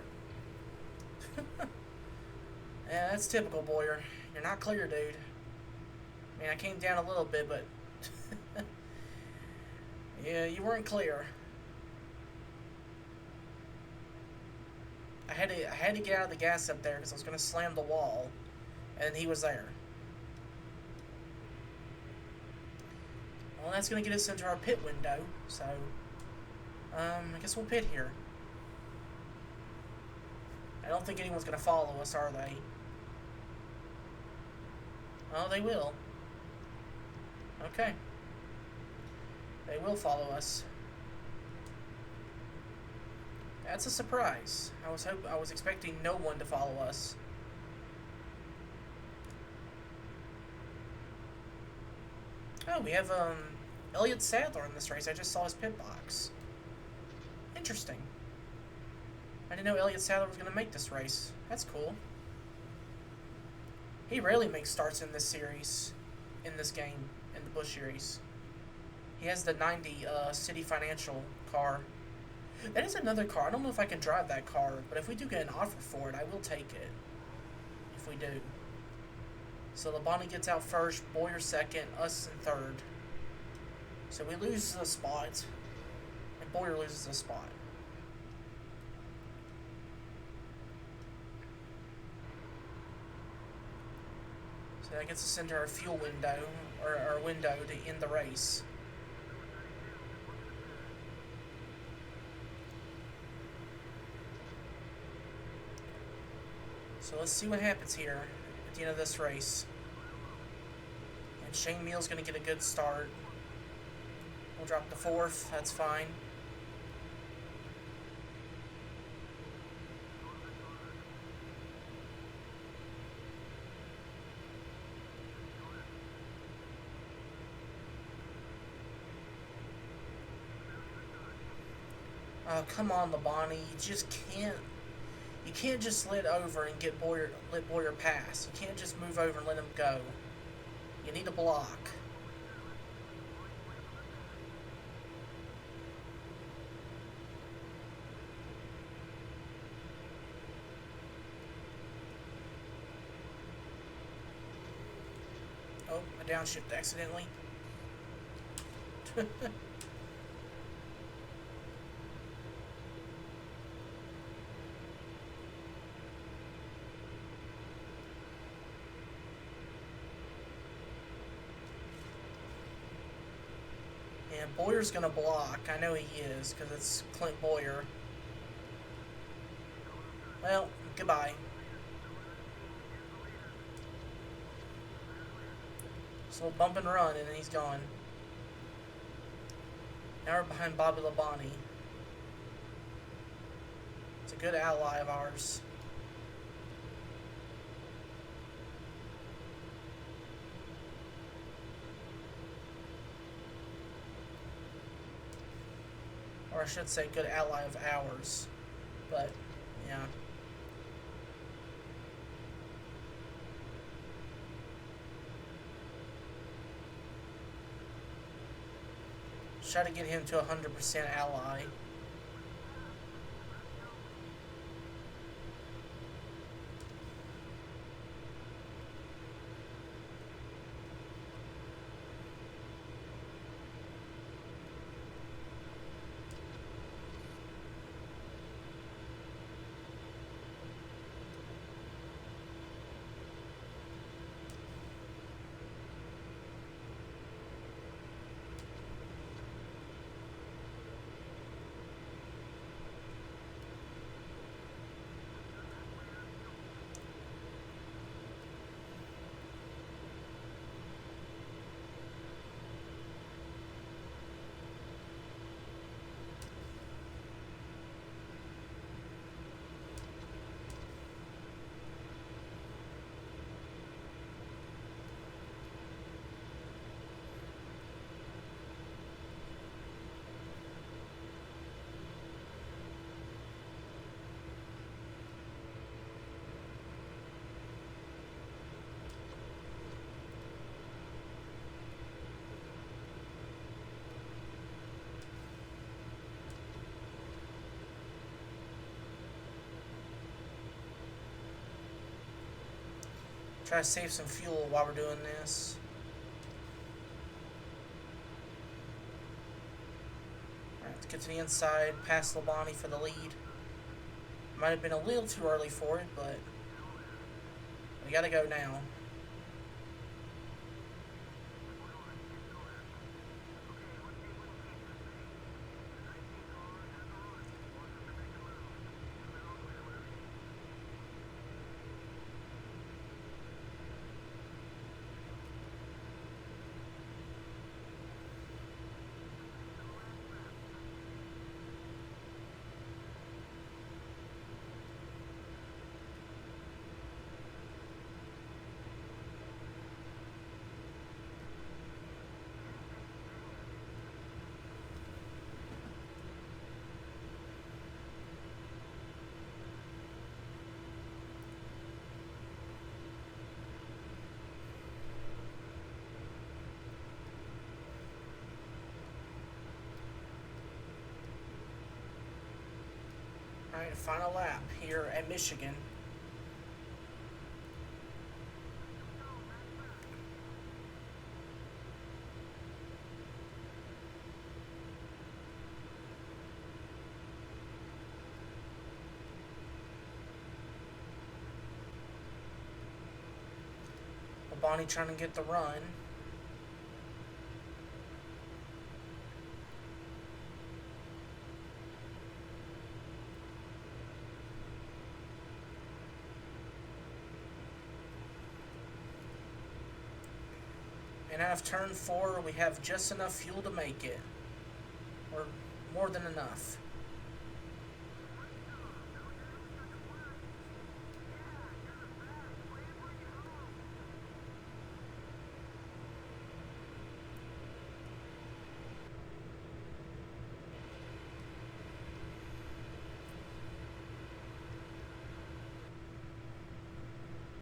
Speaker 1: Yeah, that's typical, Boyer. You're not clear, dude. I mean, I came down a little bit, but yeah, you weren't clear. I had to get out of the gas up there because I was going to slam the wall, and he was there. Well, that's going to get us into our pit window, so I guess we'll pit here. I don't think anyone's going to follow us, are they? Oh, they will. Okay. They will follow us. That's a surprise. I was expecting no one to follow us. Oh, we have Elliott Sadler in this race. I just saw his pit box. Interesting. I didn't know Elliott Sadler was going to make this race. That's cool. He rarely makes starts in this series, in this game, in the Busch Series. He has the 90 City Financial car. That is another car. I don't know if I can drive that car, but if we do get an offer for it, I will take it. If we do. So Labonte gets out first, Boyer second, us in third. So we lose a spot, and Boyer loses a spot. So that gets us into our fuel window, or our window to end the race. So let's see what happens here at the end of this race. And Shane Meal's going to get a good start. We'll drop to 4th. That's fine. Oh, come on, Labonte. You just can't. You can't just let over and let Boyer pass. You can't just move over and let him go. You need to block. Oh, I downshift accidentally. And Boyer's going to block. I know he is, because it's Clint Boyer. Well, goodbye. So we'll bump and run, and then he's gone. Now we're behind Bobby Labonte. It's a good ally of ours. Or I should say good ally of ours. But, yeah. Try to get him to 100% ally. Try to save some fuel while we're doing this. Alright, let's get to the inside, past Labonte for the lead. Might have been a little too early for it, but we gotta go now. Alright, final lap here at Michigan. Labonte trying to get the run. And out of turn 4, we have just enough fuel to make it. Or more than enough.